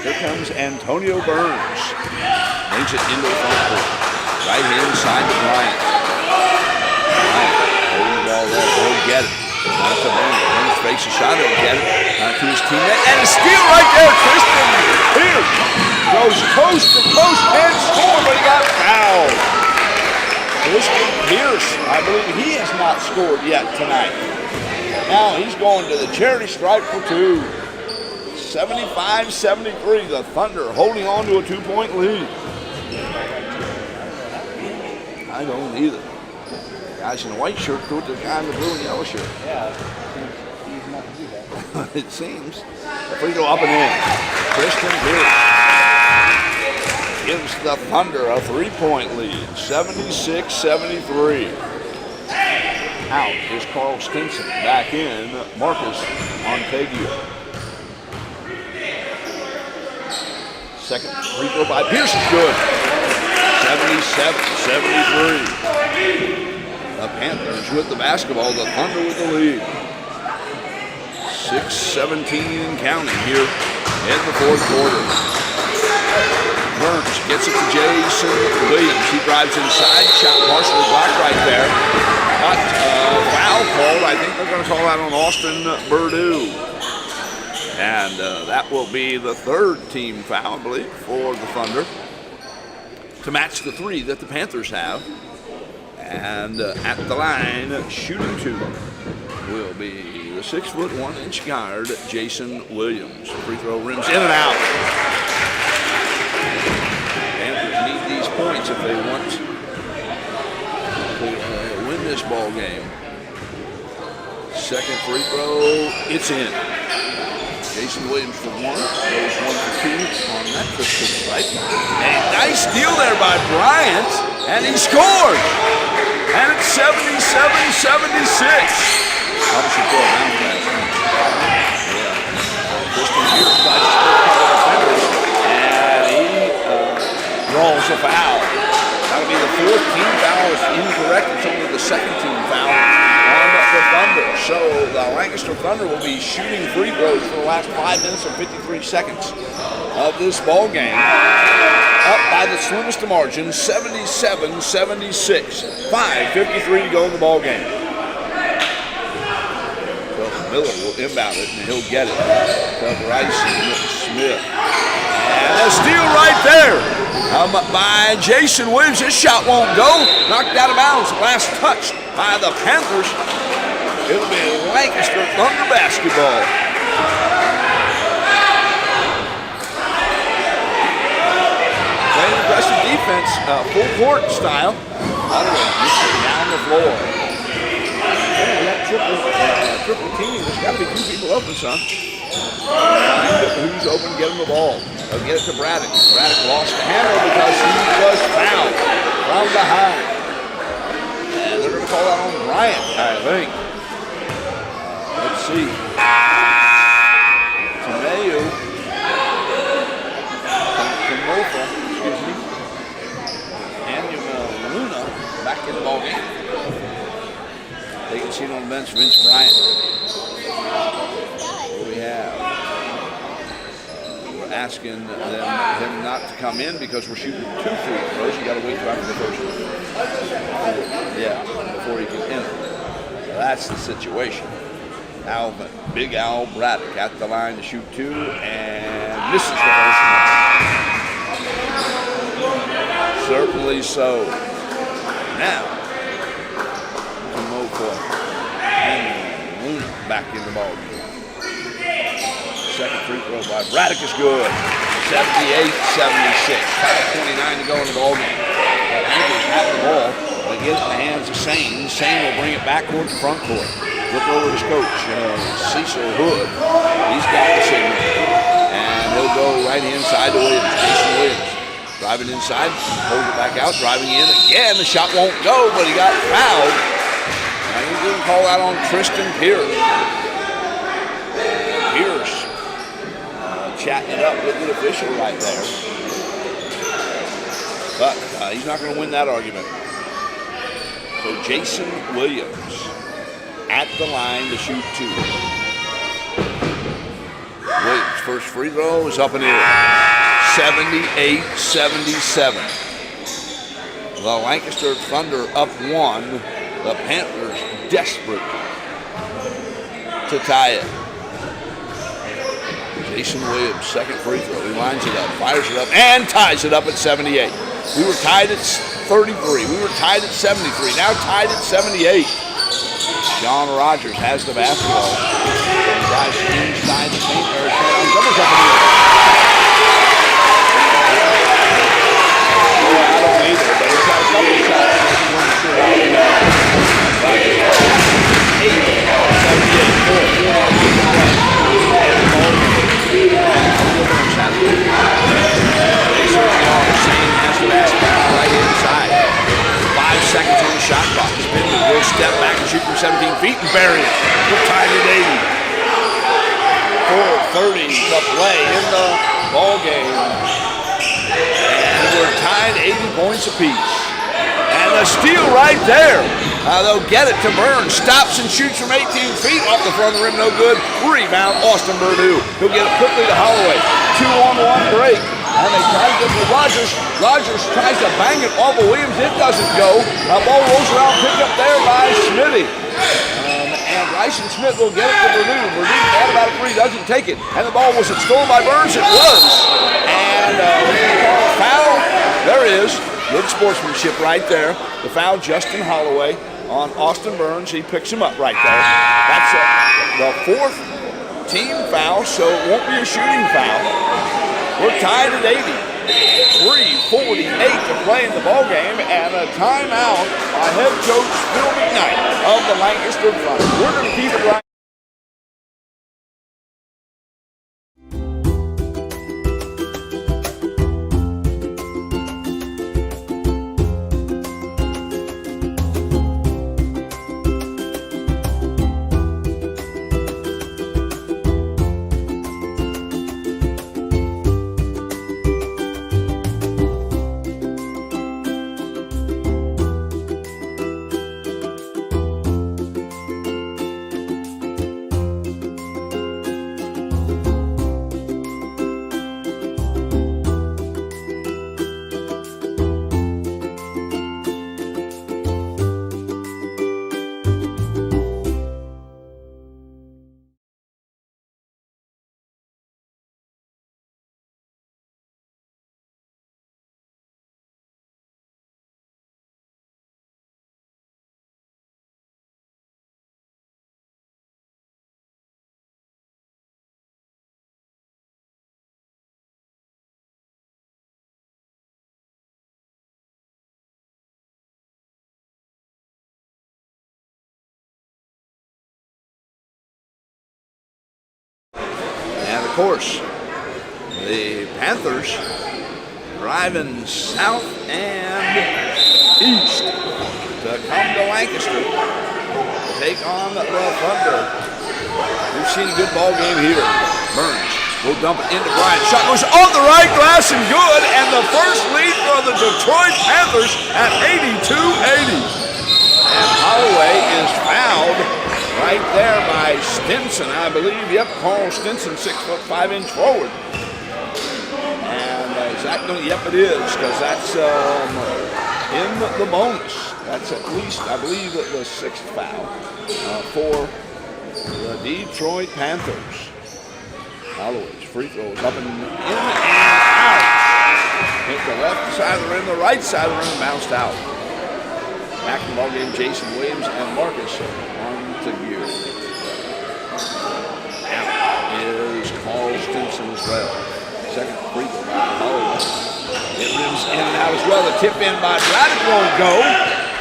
Here comes Antonio Burns. Brings it into the front court. Right hand side to Bryant. Bryant holding the ball there. He'll get it. Not to Burns. Burns fakes a shot. He'll get it. To his teammate. And a steal right there. Christian Pierce goes coast to coast and score, but he got fouled. Christian Pierce, I believe he has not scored yet tonight. Now he's going to the charity stripe for two. 75-73. The Thunder holding on to a 2-point lead. I don't either. The guys in the white shirt threw it to the guy in the blue and yellow shirt. Yeah, he's not to do that. It seems. The free throw up and in. Christian Pierce gives the Thunder a 3-point lead. 76-73. Out is Carl Stinson. Back in, Marcus Montague. Second free throw by Pierce is good. 77-73. The Panthers with the basketball, the Thunder with the lead. 6:17 and counting here in the fourth quarter. Burns gets it to Jason Williams. He drives inside, shot partially blocked right there. But foul called. I think they're going to call that on Austin Purdue. And that will be the third team foul, I believe, for the Thunder, to match the three that the Panthers have. And at the line, shooting two, will be the 6'1" guard, Jason Williams. Free throw rims in and out. Panthers need these points if they want to win this ball game. Second free throw, it's in. Jason Williams for one, goes 1 for 2 on that Christian strike. A nice steal there by Bryant, and he scores. And it's 77-76. A So the Lancaster Thunder will be shooting free throws for the last 5 minutes and 53 seconds of this ball game. Up by the slimmest of margin, 77-76. 5:53 to go in the ball game. Well, Miller will inbound it, and he'll get it. To Bryson Smith. And a steal right there by Jason Williams. His shot won't go. Knocked out of bounds. Last touch by the Panthers. It'll be Lancaster Thunder basketball. Playing aggressive defense, full court style. Down the floor. That triple team, there's got to be 2 people open, son. Find who's open, get him the ball. They'll get it to Braddock. Braddock lost the handle because he was fouled from behind. And they're going to call that on Bryant, I think. Let's see. Tamayo. Kamofa, excuse me. And Luna back in the ball game. They can see it on the bench, Vince Bryant. What do we have? We're asking him not to come in because we're shooting 2 free throws. You got to wait till after the first one. Yeah, before he can enter. So that's the situation. Alvin, Big Al Braddock at the line to shoot 2 and misses the first one. Certainly so. Now, and Luna back in the ball game. Second free throw by Braddock is good. 78-76. 5:29 to go in the ball game. The Panthers have the ball. They get it in the hands of Sane. Sane will bring it back towards the front court. Look over his coach, Cecil Hood. He's got the signal. And he'll go right inside to Williams. Jason Williams. Driving inside, holds it back out, driving in again. The shot won't go, but he got fouled. Now he didn't call out on Tristan Pierce. Pierce chatting it up with the official right there. But he's not going to win that argument. So Jason Williams at the line to shoot 2. Williams' first free throw is up and in. 78-77. The Lancaster Thunder up 1. The Panthers desperate to tie it. Jason Williams, second free throw. He lines it up, fires it up, and ties it up at 78. We were tied at 33. We were tied at 73. Now tied at 78. John Rogers has the basketball. Drives inside the paint area. Numbers up in the air. I don't need it, but he's got a couple of shots. Right inside. 5 seconds on the shot clock. Spindler will step back and shoot from 17 feet and bury it. We're tied at 80. 4:30 to play in the ball game. And we're tied 80 points apiece. And a steal right there. They'll get it to Burns. Stops and shoots from 18 feet off the front of the rim. No good. Rebound, Austin Burdue. He'll get it quickly to Holloway. 2-on-1 break. And they try to get to Rogers. Rogers tries to bang it off of Williams. It doesn't go. Ball rolls around, picked up there by Smitty. And Bryson Smith will get it to Burdue. Burdue thought about it 3, doesn't take it. And the ball was stolen by Burns. It was. And foul. There is. Good sportsmanship right there. The foul, Justin Holloway on Austin Burns. He picks him up right there. That's the 4th team foul, so it won't be a shooting foul. We're tied at 80. 3:48 to play in the ballgame, and a timeout by head coach Phil McKnight of the Lancaster Thunder. We're going to keep it right. course, the Panthers driving south and east to come to Lancaster to take on the Thunder. We've seen a good ball game here. Burns will dump it into Bryant. Shot goes on the right glass and good, and the first lead for the Detroit Panthers at 82-80. And Holloway is fouled right there by Stinson, I believe. Yep, Carl Stinson, 6'5" forward. And is that going to? Yep, it is, because that's in the bonus. That's at least, I believe, the sixth foul for the Detroit Panthers. Holloway's free throws up and in and out. Hit the left side of the rim, the right side of the rim, bounced out. Back in the ball game, Jason Williams and Marcus Montague. Out is Carl Stinson as well. Second free throw by Holloway. It rims in and out as well. The tip in by Braddock won't go.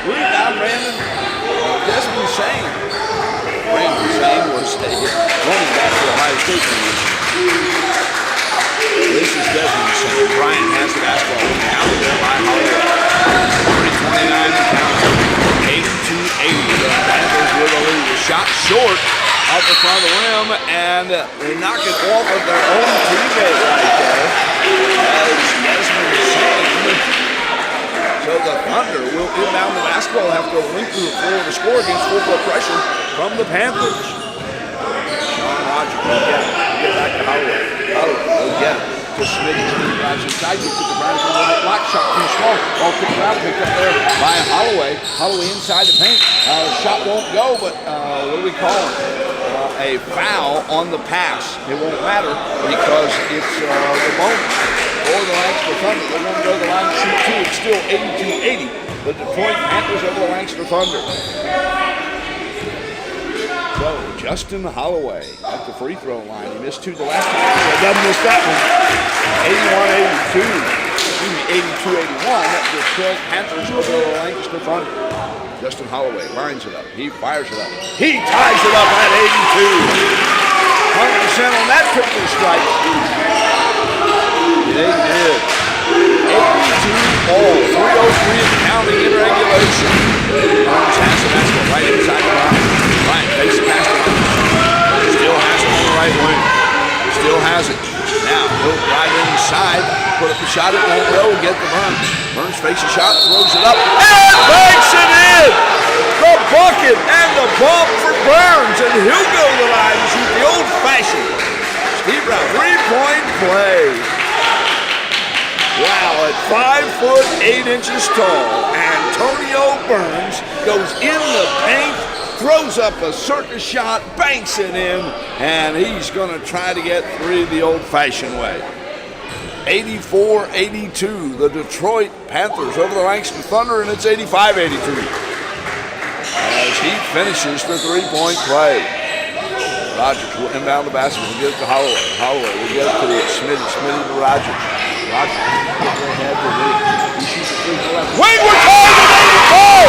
Rebound, Desmond Sane. Brandon Sane was running back for Ohio State. This is Desmond Sane. Bryant has the basketball. Counted there by Holloway. 3:29 and counting. 82-80. The Panthers with a lead. A shot short out the front of the rim, and they knock it off of their own teammate right there. As Desmond Sane. So the Thunder will inbound the basketball after a link through the floor to score against full-court pressure from the Panthers. Sean Rogers will get it. We'll get back to Holloway. Holloway will get it to Smitty. Smitty drives inside, gets it to Brown for the block shot from the small. Ball kicked out, picked up there by Holloway. Holloway inside the paint. Shot won't go, but what do we call it? A foul on the pass. It won't matter because it's the bonus for the Lancaster Thunder. They're going to go to the line and shoot two. It's still 82-80. The Detroit Panthers over the Lancaster Thunder. So Justin Holloway at the free throw line. He missed two the last time. He doesn't miss that one. 82-81. Detroit Panthers over the Lancaster Thunder. Justin Holloway lines it up. He fires it up. He ties it up at 82. 100% on that triple strike. They did. 82 all. 3:03 and counting in regulation. Burns has the basketball right inside the box. Bryant takes the pass to him. Still has it on the right wing. Still has it. Now he'll drive inside. Put up the shot. It won't go. Get the Burns. Burns fakes a shot. Throws it up. And banks it in. The bucket and the bump for Burns. And he'll go to the line and shoot the old-fashioned Steve Brown three-point play. Wow, at 5'8" tall, Antonio Burns goes in the paint, throws up a circus shot, banks it in, and he's going to try to get three the old-fashioned way. 84-82, the Detroit Panthers over the Lancaster Thunder, and it's 85-82. As he finishes the three-point play. Rogers will inbound the basketball and get it to Holloway. Holloway will get it to Smitty. Smitty to Rogers. Rogers gets ahead to Lee. He shoots a free throw left. Wing, we're tied at 85!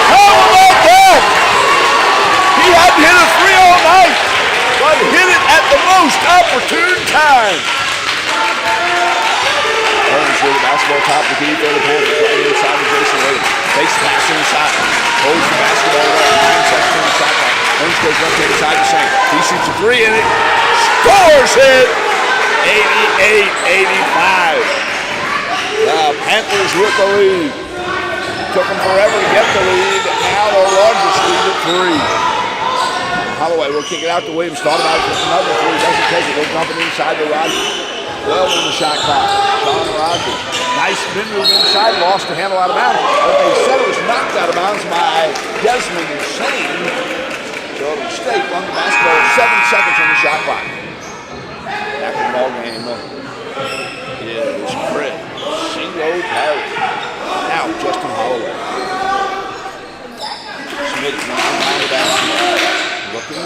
How about that? He hadn't hit a three all night, but hit it at the most opportune time. Burns with the basketball top of the key for the Panthers. Right inside of Jason Williams. Takes the pass inside. Holds the basketball away. 9 seconds on the shot clock. Burns goes left hand side to Saint. He shoots a three and it scores it. 88-85. The Panthers with the lead. Took them forever to get the lead. Now the largest lead at 3. Holloway will kick it out to Williams. Thought about it for another three. Doesn't take it. They'll dump it inside to Rogers. Well in the shot clock. Sean Rogers. Nice spin move inside. Lost the handle out of bounds. But they said it was knocked out of bounds by Desmond Sane. So the State won the basketball 7 seconds on the shot clock. Back in the ball game is Fred Singletary. Now Justin Holloway. Smith on the basketball. Looking.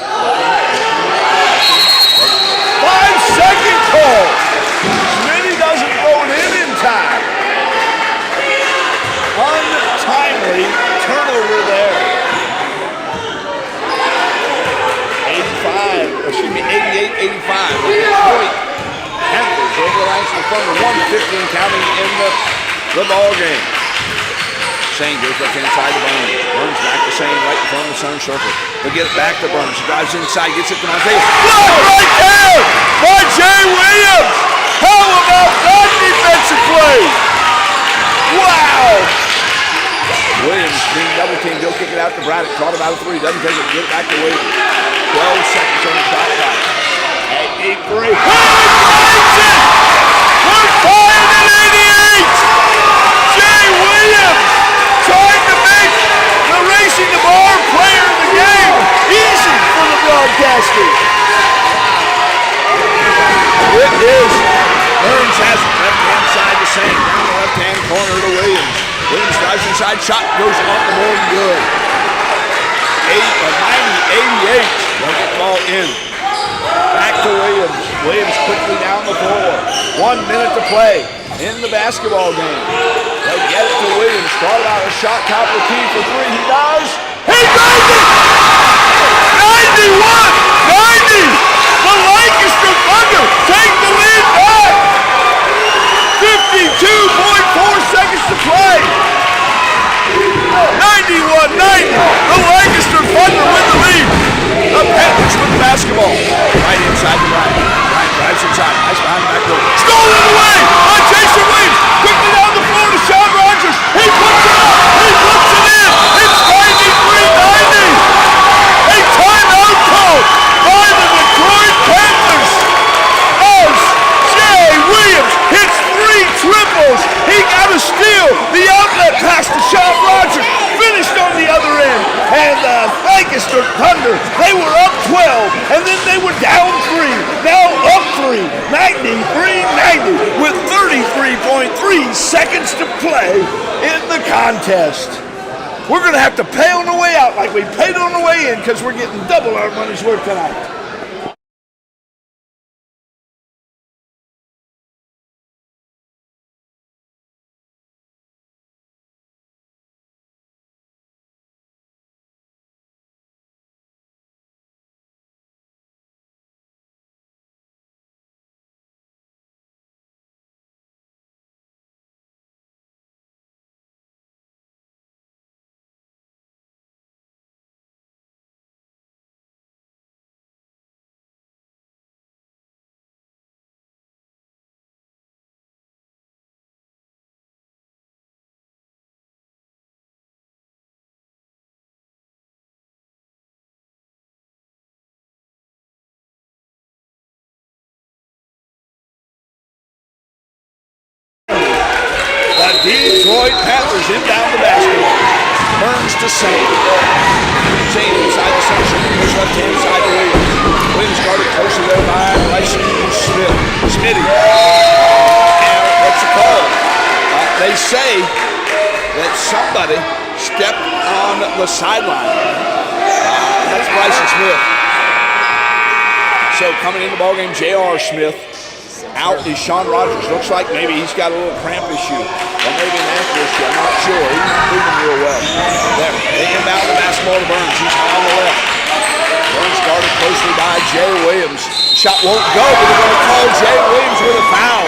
5-second call. Smitty doesn't throw it in time. Untimely turnover there. 85. Detroit Panthers over the Lancaster Thunder, 1:50 and counting in the ball game. Shane goes left hand side to Burns. Burns back to Shane right in front of the center circle. He'll get it back to Burns. He drives inside, gets it to Montego. Right there by Jay Williams. How about that defensive play? Wow. Williams being double teamed. He'll kick it out to Braddock. Caught about a three. Doesn't take it. Get it back to Williams. 12 seconds on the shot clock. At 8-3. We're tied at 88. Jay Williams trying to make the Racing the Bar player of the game easy for the broadcaster. It is. Burns has it. Left-hand side to Shane. Down the left-hand corner to Williams. Williams drives inside. Shot goes off the board and good. 90-88. They'll get the ball in. Back to Williams. Williams quickly down the floor. 1 minute to play in the basketball game. They'll get it to Williams. Thought about a shot top of the key for three. He does. He does it! 91-90! The Lancaster Thunder take the lead back! 52.4 seconds to play. 91-90. The Lancaster Thunder win the lead. The Panthers with the basketball. Right inside the Ryan. Ryan drives inside. Nice behind the back door. Stolen away by Jason Williams. Quickly down the floor to Sean Rogers. He puts it up. He puts it in. It's 93-90. A timeout call by the Detroit Panthers. As Jay Williams hits 3 triples. He got a steal. The outlet pass to Sean Rogers. Finished on the other end. And the Lancaster Thunder, they were up 12, and then they were down 3. Now up 3. 93-90 with 33.3 seconds to play in the contest. We're going to have to pay on the way out like we paid on the way in because we're getting double our money's worth tonight. The Detroit Panthers inbound the basketball. Burns to Shane. Shane inside the section. Goes left-hand side to Williams. Williams guarded closely there by Bryson Smith. Smitty. And what's the call? They say that somebody stepped on the sideline. That's Bryson Smith. So coming in the ballgame, J.R. Smith. Out is Sean Rogers. Looks like maybe he's got a little cramp issue. Or maybe an ankle issue. I'm not sure. He's not moving real well. There. They inbound the basketball to Burns. He's on the left. Burns guarded closely by Jay Williams. Shot won't go, but they're going to call Jay Williams with a foul.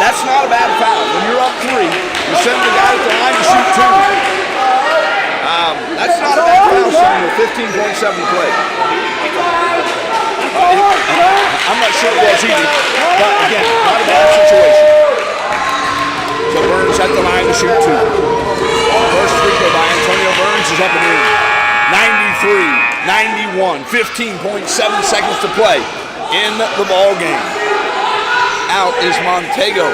That's not a bad foul. When you're up 3, you send the guy to the line to shoot 2. That's not a bad foul, son, with 15.7 play. I'm not sure it was either, but again, not a bad situation. So Burns at the line to shoot 2. First free throw by Antonio Burns is up and in. 93-91, 15.7 seconds to play in the ball game. Out is Montego.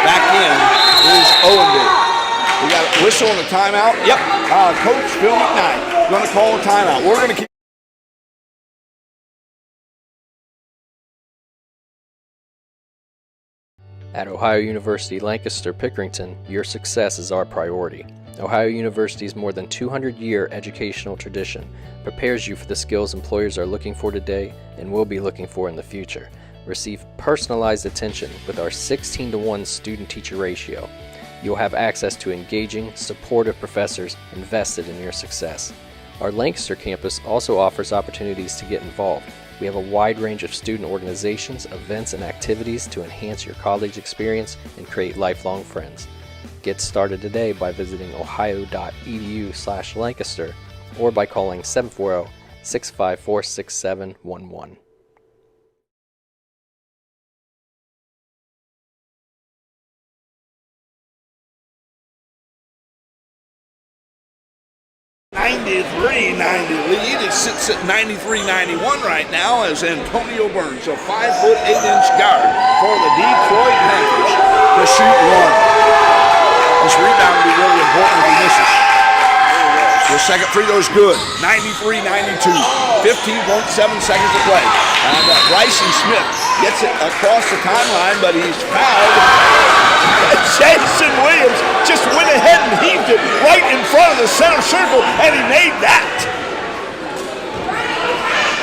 Back in is Owendale. We got a whistle and a timeout. Yep, Coach Phil McKnight going to call a timeout. We're going to keep. At Ohio University Lancaster Pickerington, your success is our priority. Ohio University's more than 200-year educational tradition prepares you for the skills employers are looking for today and will be looking for in the future. Receive personalized attention with our 16-to-1 student-teacher ratio. You'll have access to engaging, supportive professors invested in your success. Our Lancaster campus also offers opportunities to get involved. We have a wide range of student organizations, events, and activities to enhance your college experience and create lifelong friends. Get started today by visiting ohio.edu/Lancaster or by calling 740-654-6711. (93-90) lead. It sits at 93-91 right now as Antonio Burns, a 5'8" guard for the Detroit Panthers, to shoot one. This rebound will be really important if he misses. The second free throw is good. 93-92. 15.7 seconds to play. And Bryson Smith gets it across the timeline, but he's fouled. Jason Williams just went ahead and heaved it right in front of the center circle, and he made that.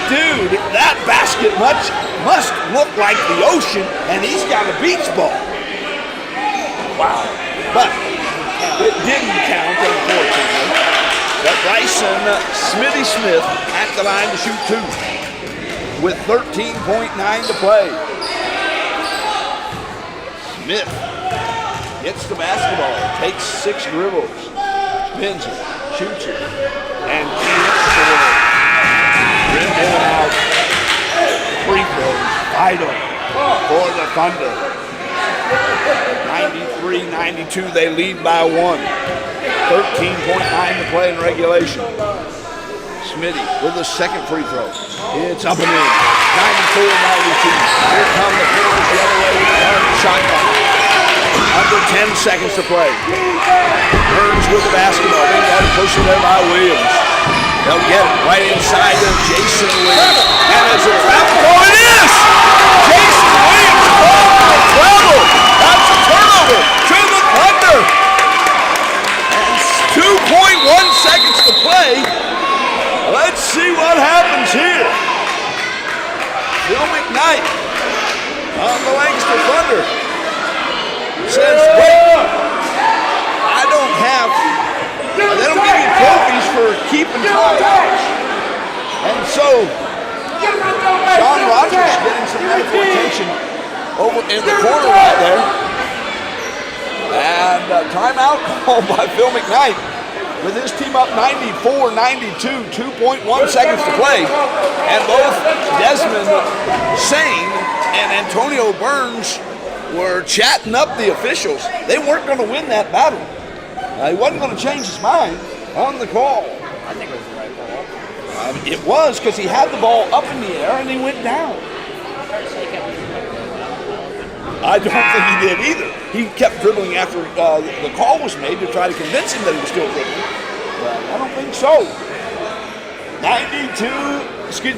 Dude, that basket must look like the ocean, and he's got a beach ball. Wow. But it didn't count, unfortunately. But Bryson Smitty Smith at the line to shoot two with 13.9 to play. Smith gets the basketball, takes 6 dribbles, spins it, shoots it, and hits the winner. Rimmed in and out. Free throws, vital for the Thunder. 93-92, they lead by 1. 13.9 to play in regulation. Smitty with the second free throw. It's up and in. 94-92. Here come the Panthers the other way with the shotgun. Under 10 seconds to play. Burns with the basketball. Being got to push it there by Williams. They'll get it right inside to Jason Williams. And as a trap, oh, it is! Jason Williams falls for the travel. That's a turnover to the Thunder. 2.1 seconds to play. Let's see what happens here. Phil McKnight on the Lancaster Thunder says, wait, I don't have, they don't give you trophies for keeping timeouts. And so, Sean Rogers getting some medical attention over in the corner right there. And timeout called by Phil McKnight with his team up 94-92, 2.1 seconds to play. And both Desmond Sane and Antonio Burns were chatting up the officials. They weren't going to win that battle. He wasn't going to change his mind on the call. I think it was the right call. It was, because he had the ball up in the air and he went down. I don't think he did either. He kept dribbling after the call was made to try to convince him that he was still dribbling. But I don't think so. 94-92. The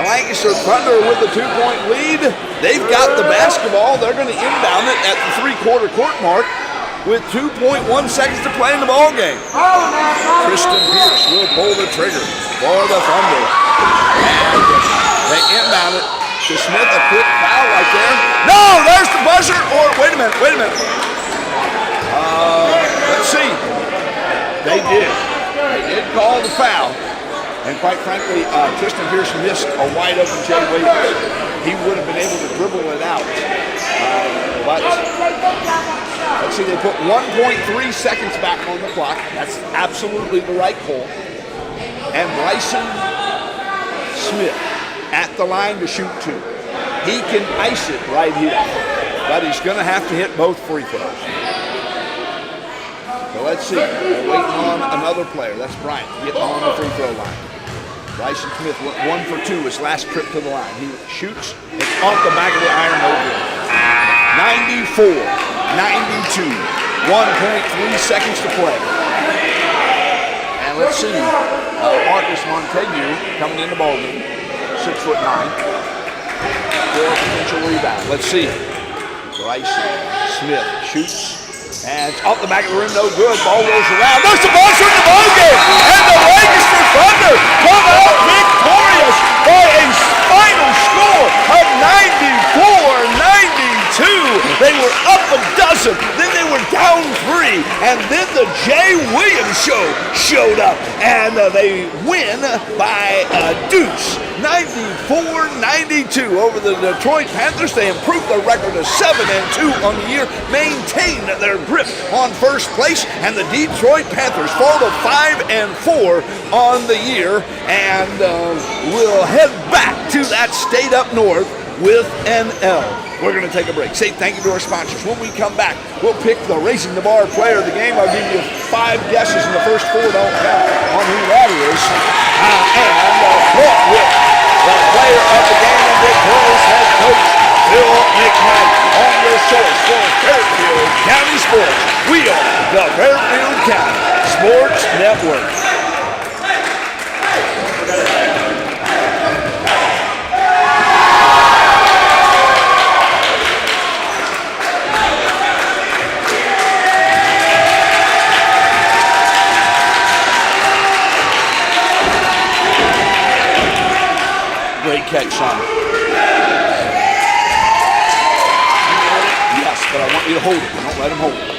Lancaster Thunder with the 2-point lead. They've got the basketball. They're going to inbound it at the 3-quarter court mark with 2.1 seconds to play in the ball game. Tristan Pierce will pull the trigger for the Thunder. And they inbound it to Smith, a quick foul right there. No, there's the buzzer. Or wait a minute. Let's see. They did call the foul. And quite frankly, Tristan Pierce missed a wide open Jay Williams. He would have been able to dribble it out. But let's see, they put 1.3 seconds back on the clock. That's absolutely the right call. And Bryson Smith at the line to shoot two. He can ice it right here, but he's going to have to hit both free throws. So let's see. They're waiting on another player. That's Bryant getting on the free throw line. Bryson Smith went 1 for 2 his last trip to the line. He shoots. It's off the back of the iron. No good. 94-92. 1.3 seconds to play. And let's see. Marcus Montague coming in the ballgame. 6'9". For a potential rebound. Let's see. Bryson Smith shoots. And it's off the back of the rim, no good. Ball rolls around. There's the ball in the ball game. And the Lancaster Thunder come out victorious by a final score of 94-92. They were up a dozen, then they were down 3, and then the Jay Williams show and they win by a deuce, 94-92 over the Detroit Panthers. They improve their record to 7-2 on the year, maintain their grip on first place, and the Detroit Panthers fall to 5-4 on the year, and will head back to that state up north with an L. We're going to take a break. Say thank you to our sponsors. When we come back, we'll pick the Raising the Bar player of the game. I'll give you 5 guesses, and the first 4 don't count on who that is. And with the player of the game and victorious head coach Bill McKnight on the source for Fairfield County Sports. We are the Fairfield County Sports Network. Great catch, son. Yes, but I want you to hold it. Don't let him hold it.